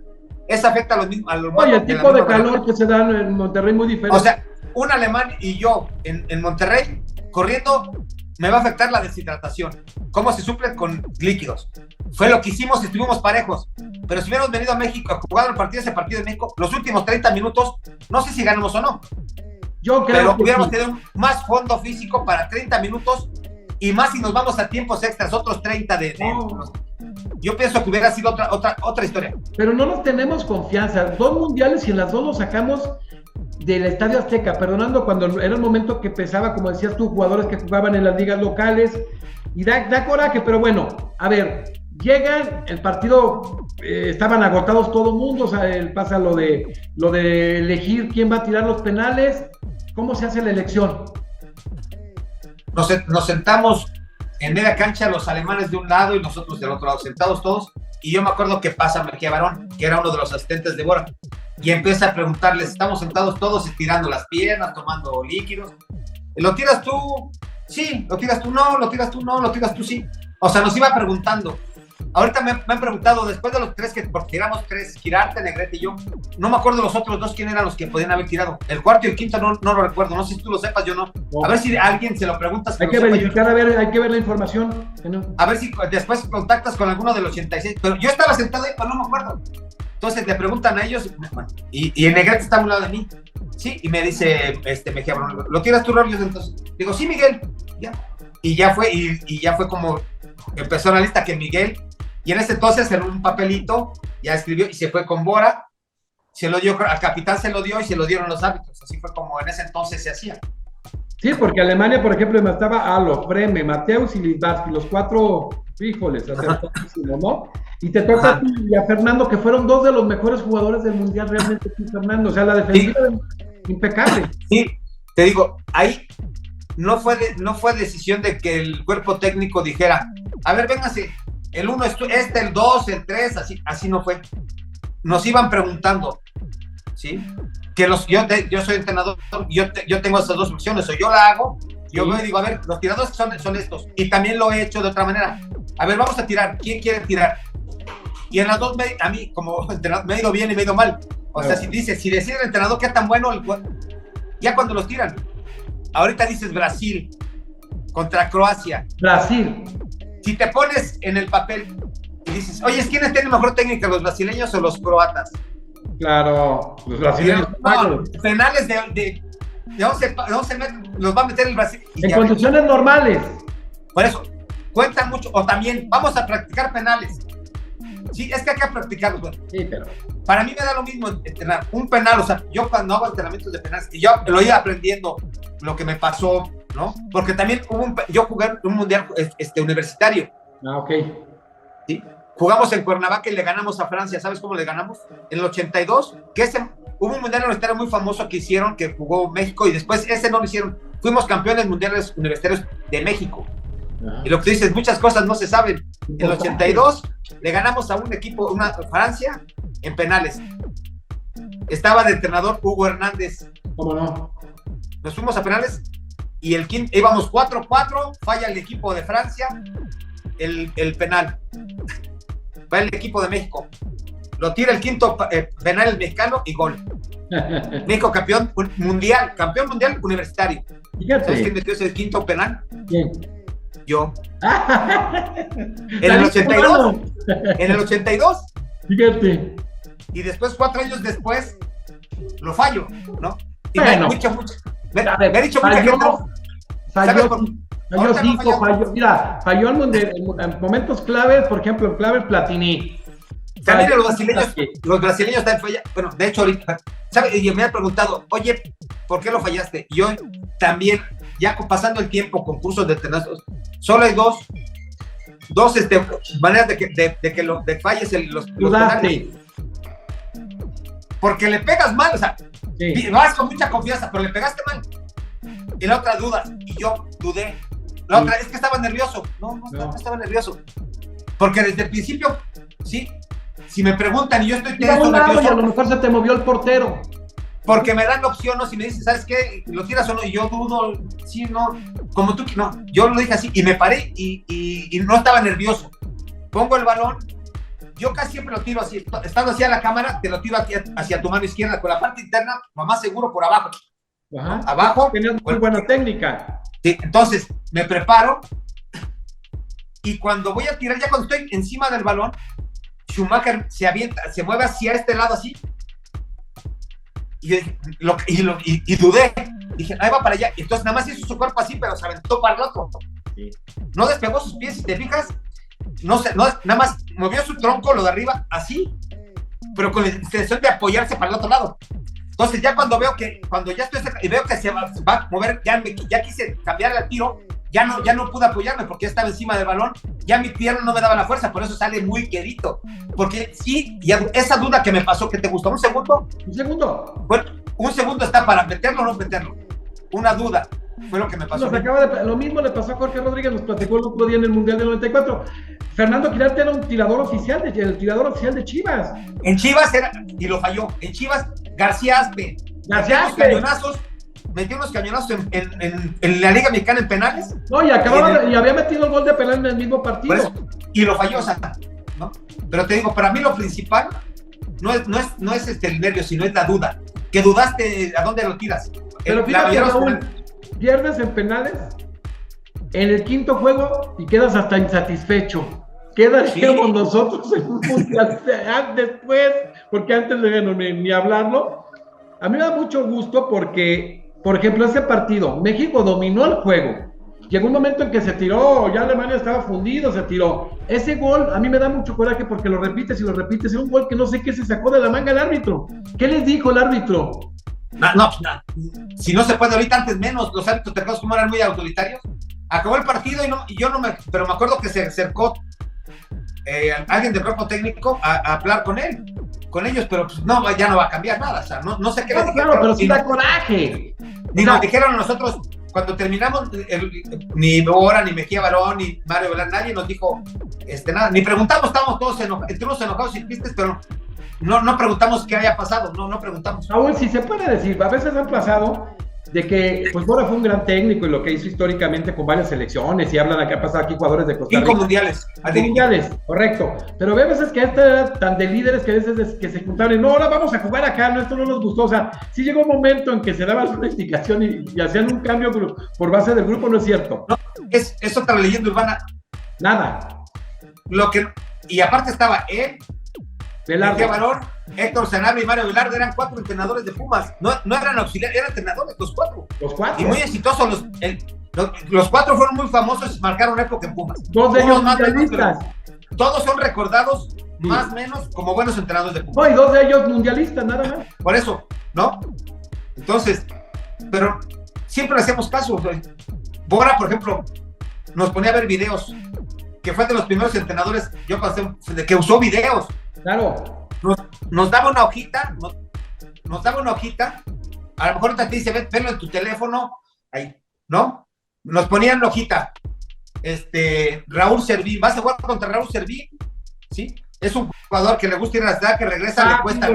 a los mismos. Oye, el tipo de calor que se da en Monterrey muy diferente. O sea, un alemán y yo en Monterrey, corriendo, me va a afectar la deshidratación. ¿Cómo se suple con líquidos? Fue lo que hicimos, estuvimos parejos. Pero si hubiéramos venido a México a jugar ese partido en México, los últimos 30 minutos, no sé si ganamos o no. Yo creo pero que hubiéramos tenido más fondo físico para 30 minutos y más si nos vamos a tiempos extras, otros 30 yo pienso que hubiera sido otra historia. Pero no nos tenemos confianza. 2 mundiales y en las 2 los sacamos del Estadio Azteca, perdonando cuando era el momento que pesaba, como decías tú, jugadores que jugaban en las ligas locales, y da coraje, pero bueno, a ver, llegan, el partido, estaban agotados todo el mundo, o sea, pasa lo de elegir quién va a tirar los penales. ¿Cómo se hace la elección? Nos sentamos en media cancha, los alemanes de un lado y nosotros del otro lado, sentados todos, y yo me acuerdo que pasa Mejía Barón, que era uno de los asistentes de Bora, y empieza a preguntarles, estamos sentados todos estirando las piernas, tomando líquidos, ¿lo tiras tú? Sí. ¿Lo tiras tú? No. ¿Lo tiras tú? No. ¿Lo tiras tú? Sí. O sea, nos iba preguntando. Ahorita me han preguntado, después de los 3, porque tiramos 3, Quirarte, Negrete y yo, no me acuerdo los otros 2 quién eran los que podían haber tirado. El cuarto y el quinto no lo recuerdo, no sé si tú lo sepas, yo no. A ver si a alguien se lo preguntas. Hay que verificar, a ver, hay que ver la información. A ver si después contactas con alguno del 86, pero yo estaba sentado ahí, pero no me acuerdo. Entonces le preguntan a ellos, y el Negrete está a un lado de mí. Sí, y me dice, Mejía Barón, ¿lo tiras tú, Rollos? Entonces, digo, sí, Miguel, ya. Y ya fue como, empezó la lista que Miguel, y en ese entonces en un papelito, ya escribió, y se fue con Bora, se lo dio, al capitán se lo dio, y se lo dieron los árbitros, así fue como en ese entonces se hacía. Sí, porque Alemania, por ejemplo, estaba Alo, Freme, Mateus y Littbarski, los 4, híjoles, ¿no? Y te toca a ti y a Fernando, que fueron 2 de los mejores jugadores del Mundial, realmente, Fernando. O sea, la defensiva impecable. Sí, te digo, ahí no fue decisión de que el cuerpo técnico dijera, a ver, véngase, el 1 es el 2, el 3, así no fue. Nos iban preguntando, ¿sí? Que yo soy entrenador, yo tengo esas 2 opciones, o yo la hago, yo veo y digo, a ver, los tiradores son estos, y también lo he hecho de otra manera. A ver, vamos a tirar, ¿quién quiere tirar? Y en las 2, a mí, como entrenador, me ha ido bien y me ha ido mal. O sea, si decide el entrenador qué tan bueno, ya cuando los tiran. Ahorita dices Brasil contra Croacia. Brasil. Si te pones en el papel y dices, oye, ¿quiénes tienen mejor técnica, los brasileños o los croatas? Claro, los brasileños. No, penales de 11 metros los va a meter el Brasil. En condiciones normales. Por eso, cuentan mucho. O también, vamos a practicar penales. Sí, es que hay que practicarlos, güey. Sí, pero para mí me da lo mismo entrenar un penal, o sea, yo cuando hago entrenamientos de penales, y yo lo iba aprendiendo, lo que me pasó, ¿no? Porque también yo jugué un mundial universitario. Ok. ¿Sí? Jugamos en Cuernavaca y le ganamos a Francia, ¿sabes cómo le ganamos? En el 82, hubo un mundial universitario muy famoso que hicieron, que jugó México, y después ese no lo hicieron. Fuimos campeones mundiales universitarios de México. Y lo que tú dices, muchas cosas no se saben. En el 82 le ganamos a un equipo, Francia, en penales. Estaba de entrenador Hugo Hernández. ¿Cómo no? Nos fuimos a penales y íbamos 4-4, falla el equipo de Francia el penal. Va el equipo de México. Lo tira el quinto penal el mexicano y gol. México campeón mundial universitario. Fíjate. ¿Sabes quién metió ese quinto penal? ¿Quién? Yo. En el 82. En el 82. Fíjate. Y después, 4 años después, lo fallo, ¿no? Y bueno, me ha dicho mucha gente. Falló en momentos claves, por ejemplo, en claves Platini. También los brasileños están fallando. Bueno, de hecho, ahorita, ¿sabes? Y me han preguntado, oye, ¿por qué lo fallaste? Y yo también, ya pasando el tiempo con cursos de entrenadores, solo hay dos maneras de que falles los penales. Porque le pegas mal, o sea, sí, vas con mucha confianza, pero le pegaste mal. Y la otra dudas, y yo dudé. La otra es que estaba nervioso. No estaba nervioso. Porque desde el principio, sí, si me preguntan y yo estoy nervioso, y a lo mejor se te movió el portero. Porque me dan la opción, ¿no? Si me dicen, ¿sabes qué? ¿Lo tiras o no? Y yo dudo, sí, no. Como tú, no. Yo lo dije así y me paré y no estaba nervioso. Pongo el balón. Yo casi siempre lo tiro así, estando hacia la cámara, te lo tiro aquí hacia tu mano izquierda, con la parte interna, más seguro por abajo. Ajá. Abajo. Tenías muy buena técnica. Sí, entonces me preparo y cuando voy a tirar, ya cuando estoy encima del balón, Schumacher se avienta, se mueve hacia este lado así. Y dudé. Dije, ahí va para allá. Entonces nada más hizo su cuerpo así, pero se aventó para el otro. Sí. No despegó sus pies, si te fijas. no sé, no, nada más movió su tronco, lo de arriba, así, pero con la intención de apoyarse para el otro lado. Entonces ya cuando ya estoy cerca y veo que se va a mover, ya quise cambiar el tiro, ya no pude apoyarme porque ya estaba encima del balón, ya mi pierna no me daba la fuerza, por eso sale muy quedito. Porque sí, y esa duda que me pasó, que te gustó, ¿un segundo? Un segundo. Bueno, un segundo está para meterlo o no meterlo. Una duda, fue lo que me pasó. Lo mismo le pasó a Jorge Rodríguez, nos platicó el otro día en el Mundial del 94. Fernando Quirarte era un tirador oficial, el tirador oficial de Chivas. En Chivas era, y lo falló, en Chivas, García Aspe. Metió unos cañonazos en la Liga Mexicana en penales. No, y había metido el gol de penal en el mismo partido. Eso, y lo falló, ¿no? Pero te digo, para mí lo principal no es el nervio, sino es la duda. Que dudaste a dónde lo tiras. Pero fíjate, Raúl, pierdes en penales en el quinto juego y quedas hasta insatisfecho. Quedaríamos nosotros en un mundial después, porque antes de ni hablarlo. A mí me da mucho gusto porque, por ejemplo, ese partido, México dominó el juego. Llegó un momento en que se tiró, ya Alemania estaba fundido, se tiró. Ese gol a mí me da mucho coraje porque lo repites y lo repites. Es un gol que no sé qué se sacó de la manga el árbitro. ¿Qué les dijo el árbitro? No. Si no se puede ahorita, antes menos. Los árbitros, ¿te acuerdas cómo eran muy autoritarios? Acabó el partido pero me acuerdo que se acercó alguien del cuerpo técnico a hablar con ellos, pero pues no, ya no va a cambiar nada, o sea, no sé qué les dijeron. Claro, pero sí da coraje. Ni nos dijeron a nosotros, cuando terminamos, ni Bora, ni Mejía Barón, ni Mario Velar, nadie nos dijo nada, ni preguntamos, estábamos todos enojados y tristes, pero no preguntamos qué había pasado, no preguntamos. Raúl, si se puede decir, a veces han pasado de que, pues Bora fue un gran técnico y lo que hizo históricamente con varias selecciones, y hablan de que ha pasado aquí jugadores de Costa Rica. 5 mundiales. 5 mundiales, correcto. Pero ve a veces que era tan de líderes que a veces que se juntaron y no, ahora vamos a jugar acá, no, esto no nos gustó. O sea, sí llegó un momento en que se daba una explicación y hacían un cambio por base del grupo, ¿no es cierto? No, es otra leyenda urbana. Nada. Y aparte estaba él, Velarde, Barón, Héctor Sanabria y Mario Velarde, eran 4 entrenadores de Pumas, no eran auxiliares, eran entrenadores, los 4. Y muy exitosos, los 4 fueron muy famosos, marcaron época en Pumas. 2 de ellos mundialistas. Todos son recordados, más o menos, como buenos entrenadores de Pumas. No, y 2 de ellos mundialistas, nada más. Por eso, ¿no? Entonces, pero siempre le hacemos caso. Bora, por ejemplo, nos ponía a ver videos, que fue de los primeros entrenadores, que usó videos. Claro. Nos daba una hojita, a lo mejor te dice, venlo en tu teléfono, ahí, ¿no? Nos ponían la hojita, Raúl Servín, vas a jugar contra Raúl Servín, ¿sí? Es un jugador que le gusta ir a la ciudad, que regresa, le cuesta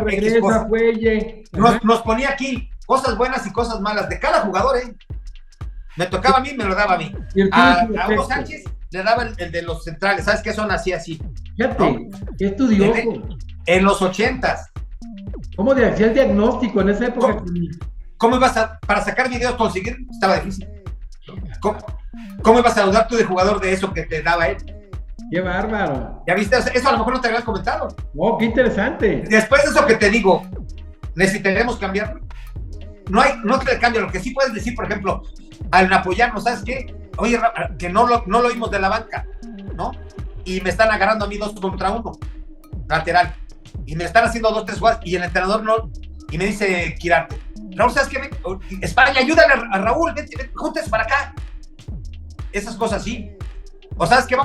nos ponía aquí cosas buenas y cosas malas de cada jugador, me tocaba a mí, me lo daba a mí. A Hugo Sánchez le daba el de los centrales, ¿sabes qué son así? Fíjate, ¿no? Qué estudioso. En los 80s. ¿Cómo hacía el diagnóstico en esa época? ¿Cómo ibas para sacar videos, conseguir? Estaba difícil. ¿Cómo ibas a dudar tú de jugador de eso que te daba él? ¡Qué bárbaro! ¿Ya viste? Eso a lo mejor no te habías comentado. ¡Oh, qué interesante! Después de eso que te digo, necesitaremos cambiarlo. No te cambia. Lo que sí puedes decir, por ejemplo, al apoyarnos, ¿sabes qué? Oye, que no lo oímos de la banca, ¿no? Y me están agarrando a mí 2 contra 1, lateral. Y me están haciendo 2, 3 jugadas, y el entrenador no. Y me dice Quirarte, Raúl, ¿sabes qué? España, ayúdale a Raúl, vente, júntense para acá. Esas cosas sí. O ¿sabes qué?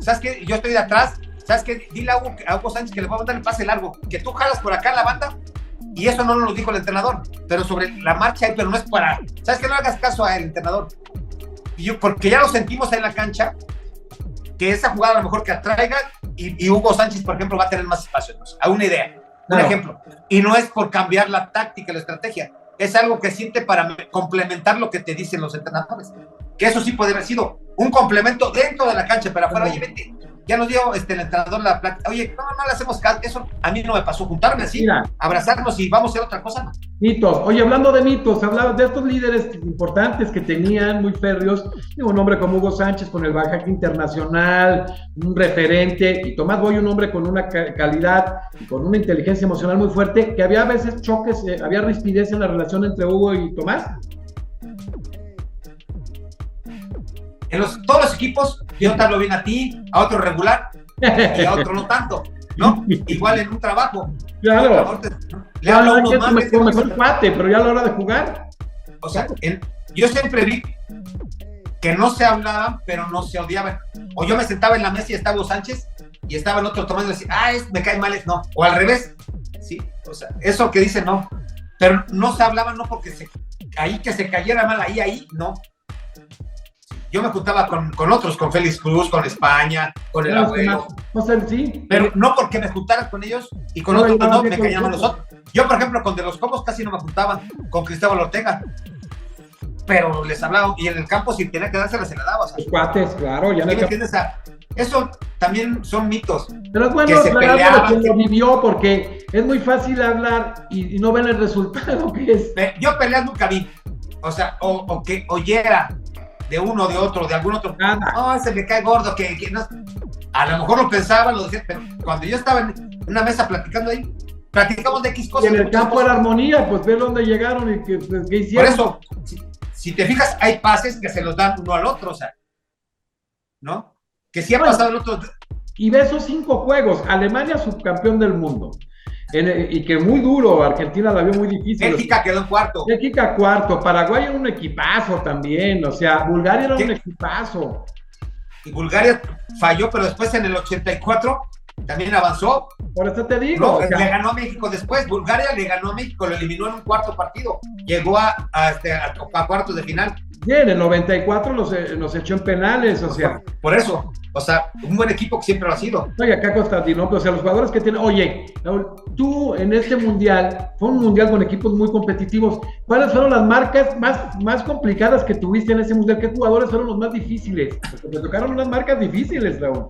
¿Sabes qué? Yo estoy de atrás. ¿Sabes qué? Dile a Hugo Sánchez que le voy a mandar el pase largo. Que tú jalas por acá en la banda. Y eso no nos lo dijo el entrenador. Pero sobre la marcha, pero no es para... ¿Sabes qué? No hagas caso al entrenador. Porque ya lo sentimos ahí en la cancha, que esa jugada a lo mejor que atraiga y Hugo Sánchez, por ejemplo, va a tener más espacio. A una idea, un ejemplo. Y no es por cambiar la táctica, la estrategia. Es algo que siente para complementar lo que te dicen los entrenadores. Que eso sí puede haber sido un complemento dentro de la cancha, pero afuera, oye, vete. Ya nos dio el entrenador la plática. Oye, no le hacemos caso. Eso a mí no me pasó. Juntarme así, mira, abrazarnos y vamos a hacer otra cosa. ¿No? Mitos. Oye, hablando de mitos, hablabas de estos líderes importantes que tenían, muy férreos. Un hombre como Hugo Sánchez con el bagaje internacional, un referente. Y Tomás Boy, un hombre con una calidad y con una inteligencia emocional muy fuerte, que había a veces choques, había rispidez en la relación entre Hugo y Tomás. En todos los equipos, yo te lo bien a ti, a otro regular, y a otro no tanto, ¿no? Igual en un trabajo. Claro. Le hablo a uno más. Mejor cuate, pero ya a la hora de jugar. O sea, yo siempre vi que no se hablaban, pero no se odiaban. O yo me sentaba en la mesa y estaba Hugo Sánchez, y estaba el otro tomando y decía, me cae mal, no. O al revés, sí. O sea, eso que dicen, no. Pero no se hablaban, no porque ahí que se cayera mal, ahí, no. Yo me juntaba con otros, con Félix Cruz, con España, con el abuelo. O sea, sí. Pero no porque me juntara con ellos y con otros no, me caían mal los otros. Yo, por ejemplo, con De los Cobos casi no me juntaba, con Cristóbal Ortega. Pero les hablaba, y en el campo si tenía que dársela, se la daba. Los cuates, claro. Ya ¿me entiendes? Eso también son mitos. Pero es bueno aclarar que lo vivió, porque es muy fácil hablar y no ven el resultado que es. Yo peleas nunca vi. O sea, o que oyera de uno, de otro, de algún otro. Nada. No, ese me cae gordo, que no. A lo mejor lo pensaban, lo decían, pero cuando yo estaba en una mesa platicando ahí, platicamos de X cosas. Y en el campo de la armonía, pues ver dónde llegaron y qué hicieron. Por eso, si te fijas, hay pases que se los dan uno al otro, o sea, ¿no? Que sí ha pasado el otro. Y ve esos 5 juegos, Alemania subcampeón del mundo, y que muy duro, Argentina la vio muy difícil. Bélgica quedó en cuarto. Bélgica cuarto, Paraguay era un equipazo también, o sea, Bulgaria era un equipazo. Y Bulgaria falló, pero después en el 84 también avanzó. Por eso te digo. No, le ganó a México después. Bulgaria le ganó a México, lo eliminó en un cuarto partido. Llegó a cuartos de final. Y en el 94 nos echó en penales, o sea. Por eso, o sea, un buen equipo que siempre lo ha sido. Oye, acá Constantinopla, o sea, los jugadores que tienen. Oye, Raúl, tú en este mundial, fue un mundial con equipos muy competitivos. ¿Cuáles fueron las marcas más complicadas que tuviste en ese mundial? ¿Qué jugadores fueron los más difíciles? Porque te tocaron unas marcas difíciles, Raúl.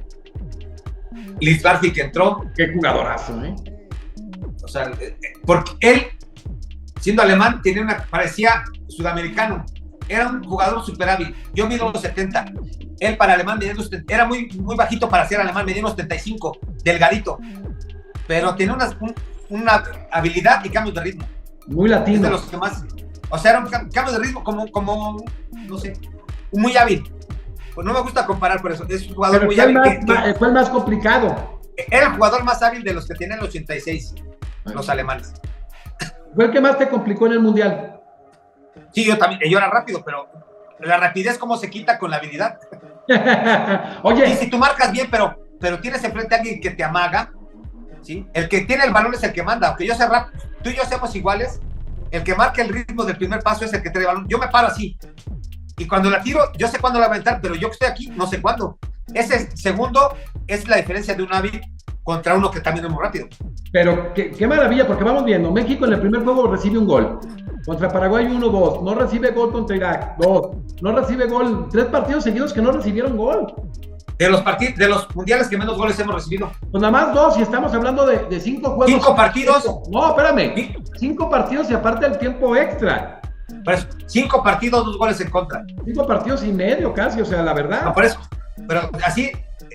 Liz Barfi que entró. Qué jugadorazo, ¿eh? O sea, porque él, siendo alemán, parecía sudamericano. Era un jugador súper hábil. Yo mido los 70. Él para alemán era muy, muy bajito para ser alemán, medía unos 75, delgadito. Pero tenía una habilidad y cambios de ritmo. Muy latino. Es de los que más. O sea, era un cambio de ritmo como no sé, muy hábil. Pues no me gusta comparar por eso. Es un jugador muy hábil. Fue el más complicado. Era el jugador más hábil de los que tienen el 86, los alemanes. Fue el que más te complicó en el mundial. Sí, yo también. Yo era rápido, pero la rapidez, ¿cómo se quita con la habilidad? Oye. Y si tú marcas bien, pero tienes enfrente a alguien que te amaga, ¿sí? El que tiene el balón es el que manda. Aunque yo sea rápido, tú y yo seamos iguales, el que marca el ritmo del primer paso es el que trae el balón. Yo me paro así. Y cuando la tiro, yo sé cuándo la voy a aventar, pero yo que estoy aquí, no sé cuándo. Ese segundo es la diferencia de un hábil contra uno que también es muy rápido. Pero qué maravilla, porque vamos viendo, México en el primer juego recibe un gol, contra Paraguay 1-2, no recibe gol contra Irak, 2, no recibe gol, 3 partidos seguidos que no recibieron gol. De los mundiales que menos goles hemos recibido. Pues nada más 2, y estamos hablando de 5 juegos. 5 partidos. No, espérame, 5 partidos y aparte el tiempo extra. Por eso, 5 partidos, 2 goles en contra. 5 partidos y medio casi, o sea, la verdad. No, por eso, pero así,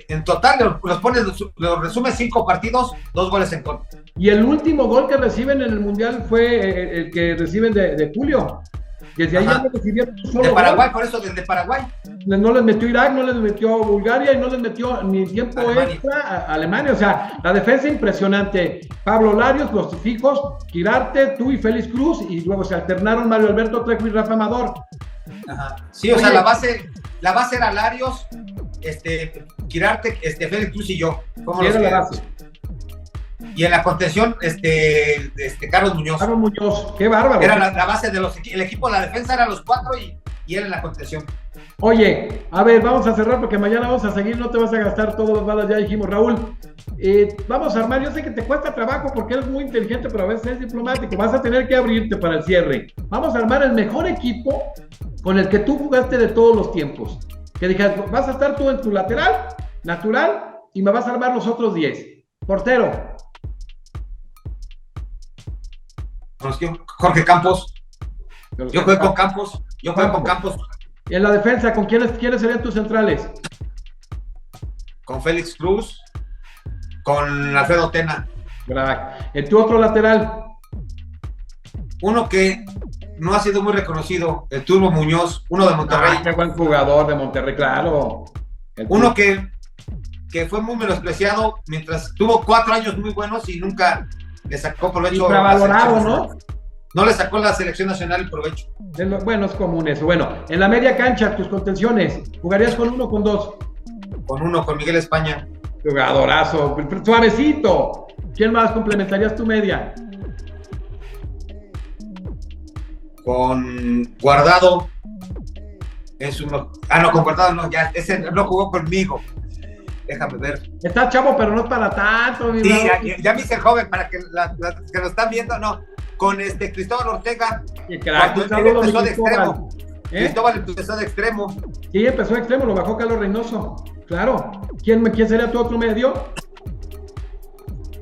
en total, los resumes 5 partidos, 2 goles en contra. Y el último gol que reciben en el Mundial fue el que reciben de Julio. Desde ahí ya no recibieron solo de Paraguay, gol. por eso desde Paraguay. No les metió Irak, no les metió Bulgaria y no les metió ni tiempo extra a Alemania. O sea, la defensa impresionante. Pablo Larios, los fijos, Quirarte, tú y Félix Cruz, y luego se alternaron Mario Alberto Trejo y Rafa Amador. Ajá. Sí, o sea, la base era Larios, Quirarte, Félix Cruz y yo. Sí, era la base. Y en la contención, Carlos Muñoz. Carlos Muñoz, qué bárbaro. Era la base de el equipo, la defensa era los 4 y él en la contención. Oye, a ver, vamos a cerrar porque mañana vamos a seguir, no te vas a gastar todas las balas, ya dijimos, Raúl. Vamos a armar, yo sé que te cuesta trabajo porque eres muy inteligente, pero a veces es diplomático, vas a tener que abrirte para el cierre. Vamos a armar el mejor equipo con el que tú jugaste de todos los tiempos. Que digas, vas a estar tú en tu lateral, natural, y me vas a armar los otros 10. Portero. Jorge Campos. Yo juego con Campos. En la defensa, ¿con quiénes serían tus centrales? Con Félix Cruz, con Alfredo Tena. ¿En tu otro lateral? Uno que no ha sido muy reconocido, el Turbo Muñoz, uno de Monterrey. Qué buen jugador de Monterrey, claro. Uno que que fue muy menospreciado mientras tuvo 4 años muy buenos y nunca le sacó provecho. Infravalorado, ¿no? No le sacó la selección nacional el provecho. Bueno, es común eso. Bueno, en la media cancha, tus contenciones, ¿jugarías con uno o con dos? Con uno, con Miguel España. Jugadorazo, suavecito. ¿Quién más complementarías tu media? Con Guardado. No, con Guardado no, ya, ese no jugó conmigo. Déjame ver. Está chavo, pero no es para tanto. Sí, ya me hice joven para que que lo están viendo, no. Con Cristóbal Ortega. Cuando él empezó de extremo. Cristóbal empezó de extremo. Sí, empezó de extremo, lo bajó Carlos Reynoso. Claro. ¿Quién sería tu otro medio?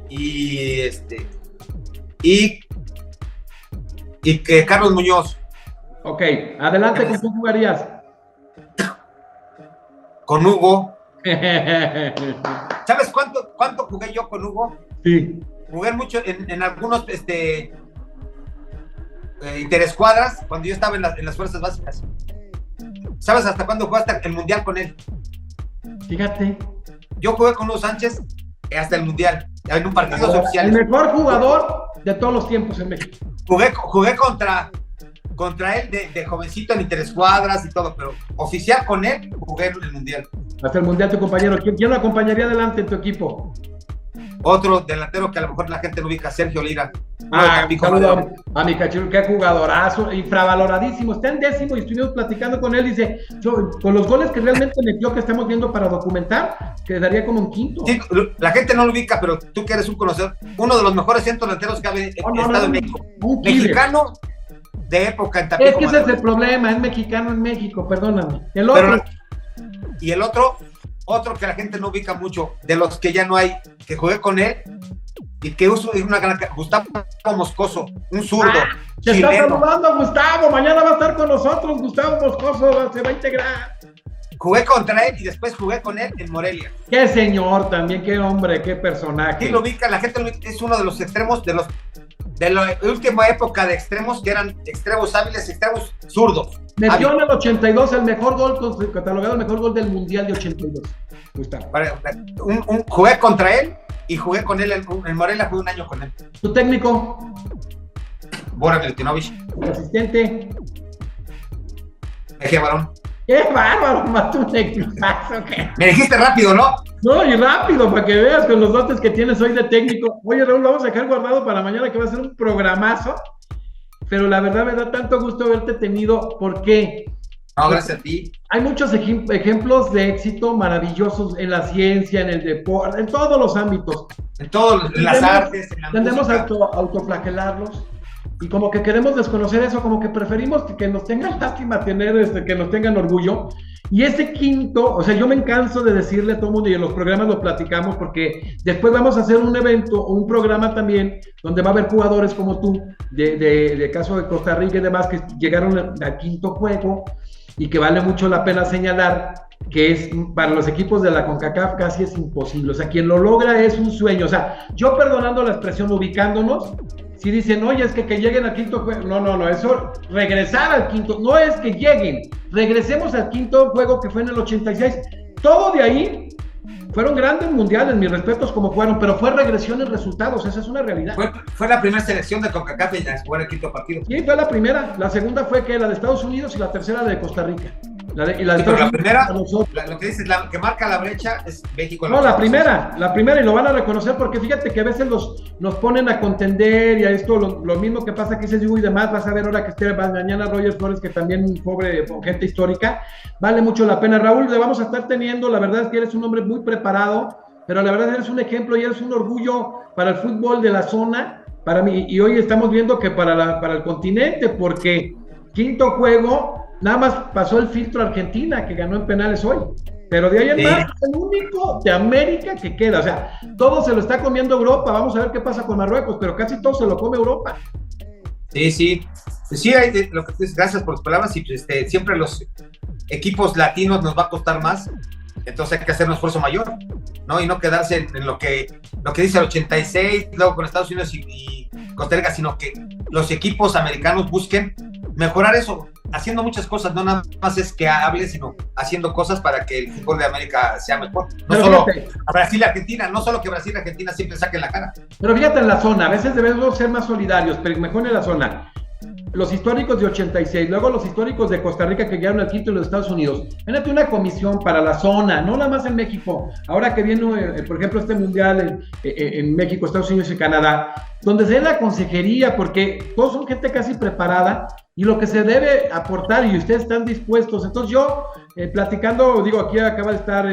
Y que Carlos Muñoz. Ok, adelante, ¿con quién jugarías? Con Hugo. ¿Sabes cuánto jugué yo con Hugo? Sí. Jugué mucho en algunos interescuadras cuando yo estaba en las fuerzas básicas. ¿Sabes hasta cuándo jugué? Hasta el mundial con él. Fíjate. Yo jugué con Hugo Sánchez hasta el mundial, en un partido oficial. El mejor jugador de todos los tiempos en México. Jugué contra él de jovencito en interescuadras y todo, pero oficial con él jugué en el mundial. Hasta el mundial, tu compañero. ¿Quién lo acompañaría adelante en tu equipo? Otro delantero que a lo mejor la gente no ubica, Sergio Lira. A mi cachorro, qué jugadorazo, infravaloradísimo. Está en 10º y estuvimos platicando con él. Dice, con los goles que realmente metió, que estamos viendo para documentar, quedaría como un quinto. Sí, la gente no lo ubica, pero tú que eres un conocedor, uno de los mejores centros delanteros que ha estado en México. Mexicano de época en Tampico. Es que ese es el problema, es mexicano en México, perdóname. El otro. Y el otro que la gente no ubica mucho, de los que ya no hay, que jugué con él y que uso una gran... Gustavo Moscoso, un zurdo. Te está saludando Gustavo, mañana va a estar con nosotros, Gustavo Moscoso se va a integrar. Jugué contra él y después jugué con él en Morelia. Qué señor también, qué hombre, qué personaje. Sí, lo ubica, la gente lo ubica, es uno de los extremos de la última época de extremos, que eran extremos hábiles, extremos zurdos. Metió en el 82 el mejor gol, catalogado el mejor gol del Mundial de 82. Gustavo. Jugué contra él y jugué con él en Morelia, jugué un año con él. ¿Tu técnico? Bora Milutinovich. ¿Tu asistente? Mejía Barón. ¡Qué bárbaro! Mató un equipazo. Me dijiste rápido, ¿no? No, y rápido, para que veas con los dotes que tienes hoy de técnico. Oye, Raúl, lo vamos a dejar guardado para mañana, que va a ser un programazo. Pero la verdad me da tanto gusto haberte tenido. ¿Por qué? No, gracias a ti. Hay muchos ejemplos de éxito maravillosos en la ciencia, en el deporte, en todos los ámbitos. En las artes, en la tendemos música. a autoflagelarlos. Y como que queremos desconocer eso, como que preferimos que nos tengan lástima tener, que nos tengan orgullo. Y ese quinto, o sea, yo me canso de decirle a todo el mundo, y en los programas lo platicamos, porque después vamos a hacer un evento o un programa también, donde va a haber jugadores como tú, de caso de Costa Rica y demás, que llegaron al quinto juego, y que vale mucho la pena señalar que es, para los equipos de la CONCACAF casi es imposible. O sea, quien lo logra es un sueño. O sea, yo perdonando la expresión, ubicándonos, si dicen, oye, es que lleguen al quinto juego, no, eso, regresar al quinto, no es que lleguen, regresemos al quinto juego que fue en el 86, todo de ahí, fueron grandes mundiales, mis respetos como jugaron, pero fue regresión en resultados, esa es una realidad. Fue la primera selección de CONCACAF en jugar el quinto partido. Sí, fue la primera, la segunda fue que la de Estados Unidos y la tercera la de Costa Rica. La primera, lo que dices, la que marca la brecha es México. No, la primera, y lo van a reconocer porque fíjate que a veces nos ponen a contender y a esto, lo mismo que pasa que dices y demás, vas a ver ahora que esté mañana Roger Flores, que también pobre gente histórica, vale mucho la pena. Raúl, le vamos a estar teniendo, la verdad es que eres un hombre muy preparado, pero la verdad eres un ejemplo y eres un orgullo para el fútbol de la zona, para mí, y hoy estamos viendo que para el continente, porque quinto juego, nada más pasó el filtro Argentina, que ganó en penales hoy. Pero de ahí en más, es el único de América que queda. O sea, todo se lo está comiendo Europa. Vamos a ver qué pasa con Marruecos, pero casi todo se lo come Europa. Sí. Pues sí, lo que dices, gracias por las palabras. Y siempre los equipos latinos nos va a costar más. Entonces hay que hacer un esfuerzo mayor, ¿no? Y no quedarse en lo que dice el 86, luego con Estados Unidos y Costa Rica, sino que los equipos americanos busquen mejorar eso. haciendo muchas cosas, no nada más es que hable, sino haciendo cosas para que el fútbol de América sea mejor. No Pero solo fíjate, a Brasil y Argentina, no solo que Brasil y Argentina siempre saquen la cara. pero fíjate en la zona, a veces debemos ser más solidarios, pero mejor en la zona. Los históricos de 86, luego los históricos de Costa Rica que llegaron al quinto en los Estados Unidos. Fíjate una comisión para la zona, no nada más en México. Ahora que viene, por ejemplo, este mundial en México, Estados Unidos y Canadá, donde se dé la consejería, porque todos son gente casi preparada y lo que se debe aportar y ustedes están dispuestos. Entonces yo, platicando, digo, aquí acaba de estar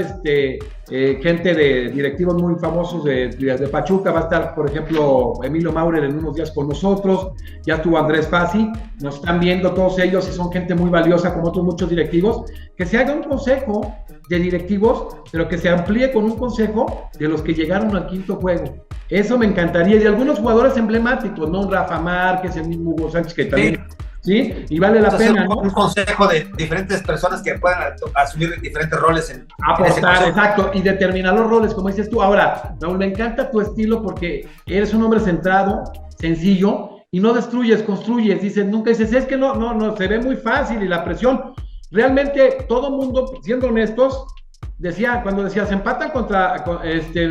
gente de directivos muy famosos de Pachuca, va a estar, por ejemplo, Emilio Maurer en unos días con nosotros, ya estuvo Andrés Fassi, nos están viendo todos ellos y son gente muy valiosa como otros muchos directivos, que se haga un consejo de directivos, pero que se amplíe con un consejo de los que llegaron al quinto juego. Eso me encantaría, y de algunos jugadores emblemáticos, ¿no? Rafa Márquez, el mismo Hugo Sánchez, que también... ¿Sí? Y vale la pena, ¿no? Un consejo de diferentes personas que puedan asumir diferentes roles en aportar, exacto, y determinar los roles, como dices tú. Ahora, Raúl, me encanta tu estilo porque eres un hombre centrado, sencillo, y no destruyes, construyes. Dices, nunca dices, es que no, se ve muy fácil y la presión. Realmente, todo mundo, siendo honestos, cuando decías, empatan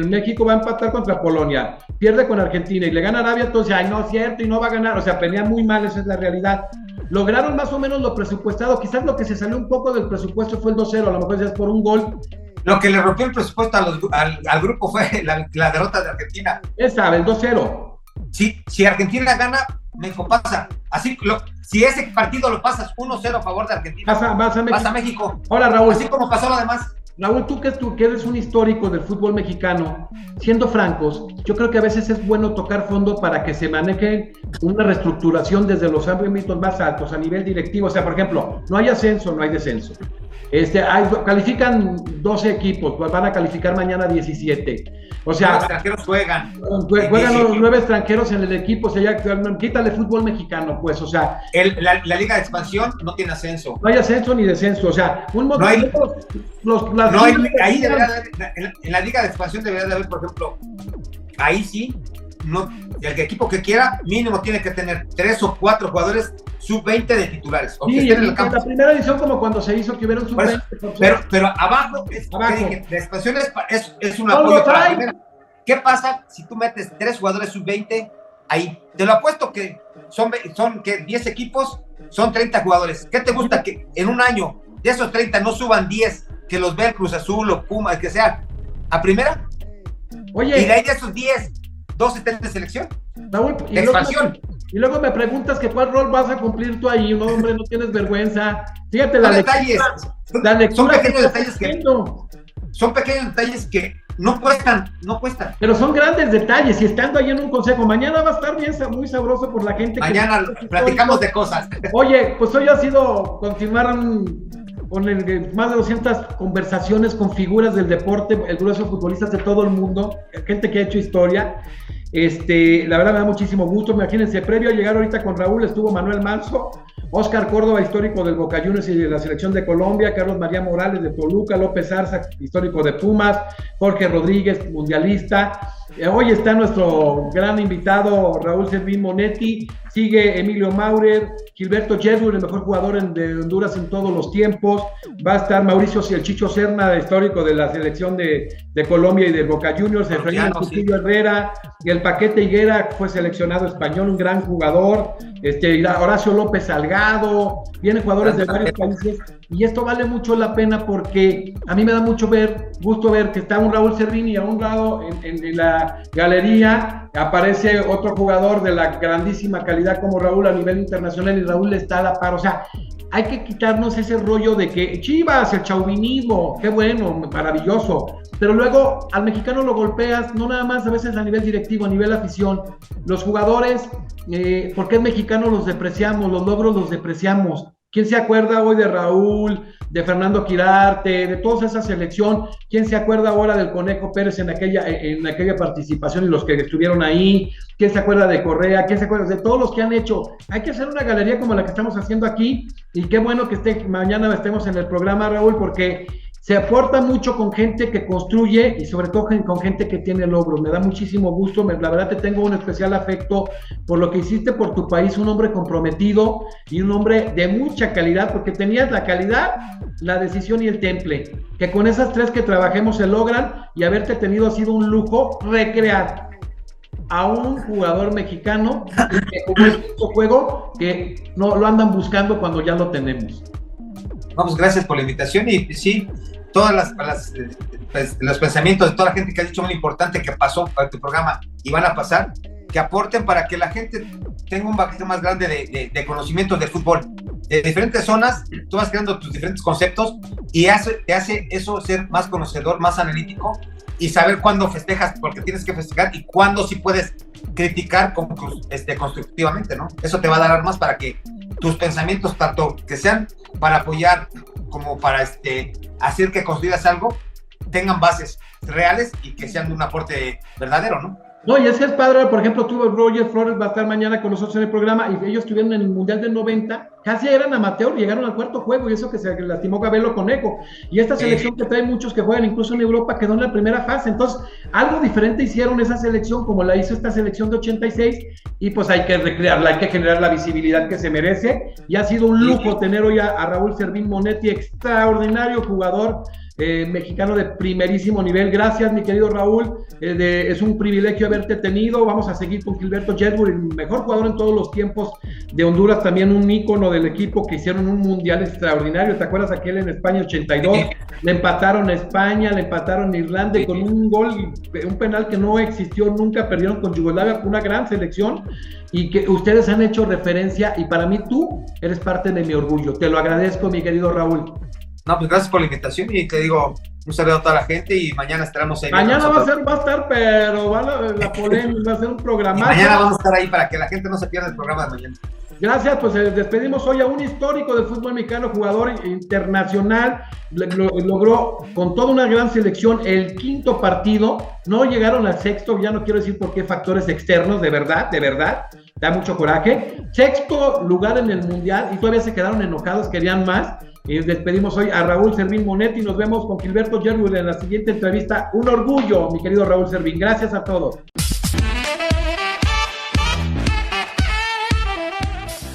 México va a empatar contra Polonia, pierde con Argentina y le gana Arabia, entonces, ay, no es cierto, y no va a ganar, o sea, pelean muy mal, esa es la realidad. Lograron más o menos lo presupuestado, quizás lo que se salió un poco del presupuesto fue el 2-0, a lo mejor ya es por un gol. Lo que le rompió el presupuesto al grupo fue la derrota de Argentina. Esa, el 2-0. Si Argentina gana, México pasa. Así, si ese partido lo pasas 1-0 a favor de Argentina, vas a México. Ahora, Raúl, así como pasó lo demás. Raúl, tú que eres un histórico del fútbol mexicano, siendo francos, yo creo que a veces es bueno tocar fondo para que se maneje una reestructuración desde los ámbitos más altos, a nivel directivo. O sea, por ejemplo, no hay ascenso, no hay descenso. Califican 12 equipos, pues van a calificar mañana 17. O sea, los extranjeros juegan los 9 extranjeros en el equipo, o sea, ya quítale fútbol mexicano, pues, o sea. La Liga de Expansión no tiene ascenso. No hay ascenso ni descenso, o sea, no hay, ahí debería haber, en la Liga de Expansión debería de haber, por ejemplo, ahí sí, el equipo que quiera, mínimo tiene que tener 3 o 4 jugadores sub-20 de titulares. Sí, en la primera edición, como cuando se hizo que hubiera un sub-20. Pero abajo, la expansión es un apoyo para la primera. ¿Qué pasa si tú metes 3 jugadores sub-20 ahí? Te lo apuesto que son 10 equipos, son 30 jugadores. ¿Qué te gusta que en un año de esos 30 no suban 10, que los vea el Cruz Azul o Puma, el que sea, a primera? Oye. Y de ahí de esos 10, 12 estén de selección. Raúl, y luego me preguntas que cuál rol vas a cumplir tú ahí. No, hombre, no tienes vergüenza. Fíjate, son pequeños detalles que no cuestan. Pero son grandes detalles, y estando ahí en un consejo, mañana va a estar muy sabroso por la gente. Mañana platicamos de cosas. Oye, pues hoy ha sido continuar con más de 200 conversaciones con figuras del deporte, el grueso futbolistas de todo el mundo, gente que ha hecho historia. La verdad me da muchísimo gusto. Imagínense, previo a llegar ahorita con Raúl estuvo Manuel Manso, Oscar Córdoba, histórico del Boca Juniors y de la selección de Colombia, Carlos María Morales de Toluca, López Arza, histórico de Pumas, Jorge Rodríguez, mundialista. Hoy está nuestro gran invitado Raúl Servín Monetti, sigue Emilio Maurer, Gilberto Jedward, el mejor jugador de Honduras en todos los tiempos, va a estar Mauricio el Chicho Serna, histórico de la selección de Colombia y de Boca Juniors, Efraín Cuchillo Herrera, y el Paquete Higuera fue seleccionado español, un gran jugador, Horacio López Salgado, vienen jugadores de varios países, y esto vale mucho la pena porque a mí me da mucho gusto ver que está un Raúl Servín y a un lado en la galería aparece otro jugador de la grandísima calidad como Raúl a nivel internacional, y Raúl está a la par. O sea, hay que quitarnos ese rollo de que Chivas, el chauvinismo, qué bueno, maravilloso, pero luego al mexicano lo golpeas, no nada más a veces a nivel directivo, a nivel afición. Los jugadores, porque es mexicano, los depreciamos, los logros los depreciamos. ¿Quién se acuerda hoy de Raúl, de Fernando Quirarte, de toda esa selección? ¿Quién se acuerda ahora del Conejo Pérez en aquella participación y los que estuvieron ahí? ¿Quién se acuerda de Correa? ¿Quién se acuerda de todos los que han hecho? Hay que hacer una galería como la que estamos haciendo aquí, y qué bueno que mañana estemos en el programa, Raúl, porque Se aporta mucho con gente que construye y sobre todo con gente que tiene logros. Me da muchísimo gusto, la verdad te tengo un especial afecto por lo que hiciste por tu país, un hombre comprometido y un hombre de mucha calidad, porque tenías la calidad, la decisión y el temple, que con esas tres que trabajemos se logran, y haberte tenido ha sido un lujo recrear a un jugador mexicano que jugó este juego que no lo andan buscando cuando ya lo tenemos. Vamos, gracias por la invitación y sí, todas los pensamientos de toda la gente que ha dicho muy importante que pasó para tu programa y van a pasar, que aporten para que la gente tenga un paquete más grande de conocimientos del fútbol. De diferentes zonas, tú vas creando tus diferentes conceptos y te hace eso ser más conocedor, más analítico y saber cuándo festejas, porque tienes que festejar, y cuándo sí puedes criticar constructivamente, ¿no? Eso te va a dar armas para que tus pensamientos, tanto que sean para apoyar como para hacer que construyas algo, tengan bases reales y que sean de un aporte verdadero, ¿no? No, y es que es padre, por ejemplo, Roger Flores va a estar mañana con nosotros en el programa, y ellos estuvieron en el Mundial del 90, casi eran amateur, llegaron al cuarto juego, y eso que se lastimó Gabelo Conejo, y esta selección que trae muchos que juegan incluso en Europa quedó en la primera fase. Entonces algo diferente hicieron esa selección, como la hizo esta selección de 86, y pues hay que recrearla, hay que generar la visibilidad que se merece, y ha sido un lujo tener hoy a Raúl Servín Monetti, extraordinario jugador, mexicano de primerísimo nivel. Gracias, mi querido Raúl, es un privilegio haberte tenido. Vamos a seguir con Gilberto Jetwood, el mejor jugador en todos los tiempos de Honduras, también un ícono del equipo, que hicieron un mundial extraordinario. ¿Te acuerdas aquel en España 82? Le empataron a España, le empataron a Irlanda, y con un gol, un penal que no existió nunca, perdieron con Yugoslavia, una gran selección, y que ustedes han hecho referencia, y para mí tú eres parte de mi orgullo. Te lo agradezco, mi querido Raúl. No, pues gracias por la invitación y te digo un saludo a toda la gente y mañana estaremos ahí. Mañana va a estar, pero la polémica, va a ser un programa. Mañana vamos a estar ahí para que la gente no se pierda el programa de mañana. Gracias, pues despedimos hoy a un histórico del fútbol mexicano, jugador internacional, logró con toda una gran selección el quinto partido, no llegaron al sexto, ya no quiero decir por qué, factores externos, de verdad, da mucho coraje. Sexto lugar en el mundial y todavía se quedaron enojados, querían más. Y despedimos hoy a Raúl Servín Monetti, nos vemos con Gilberto Jetwood en la siguiente entrevista. Un orgullo, mi querido Raúl Servín, gracias a todos.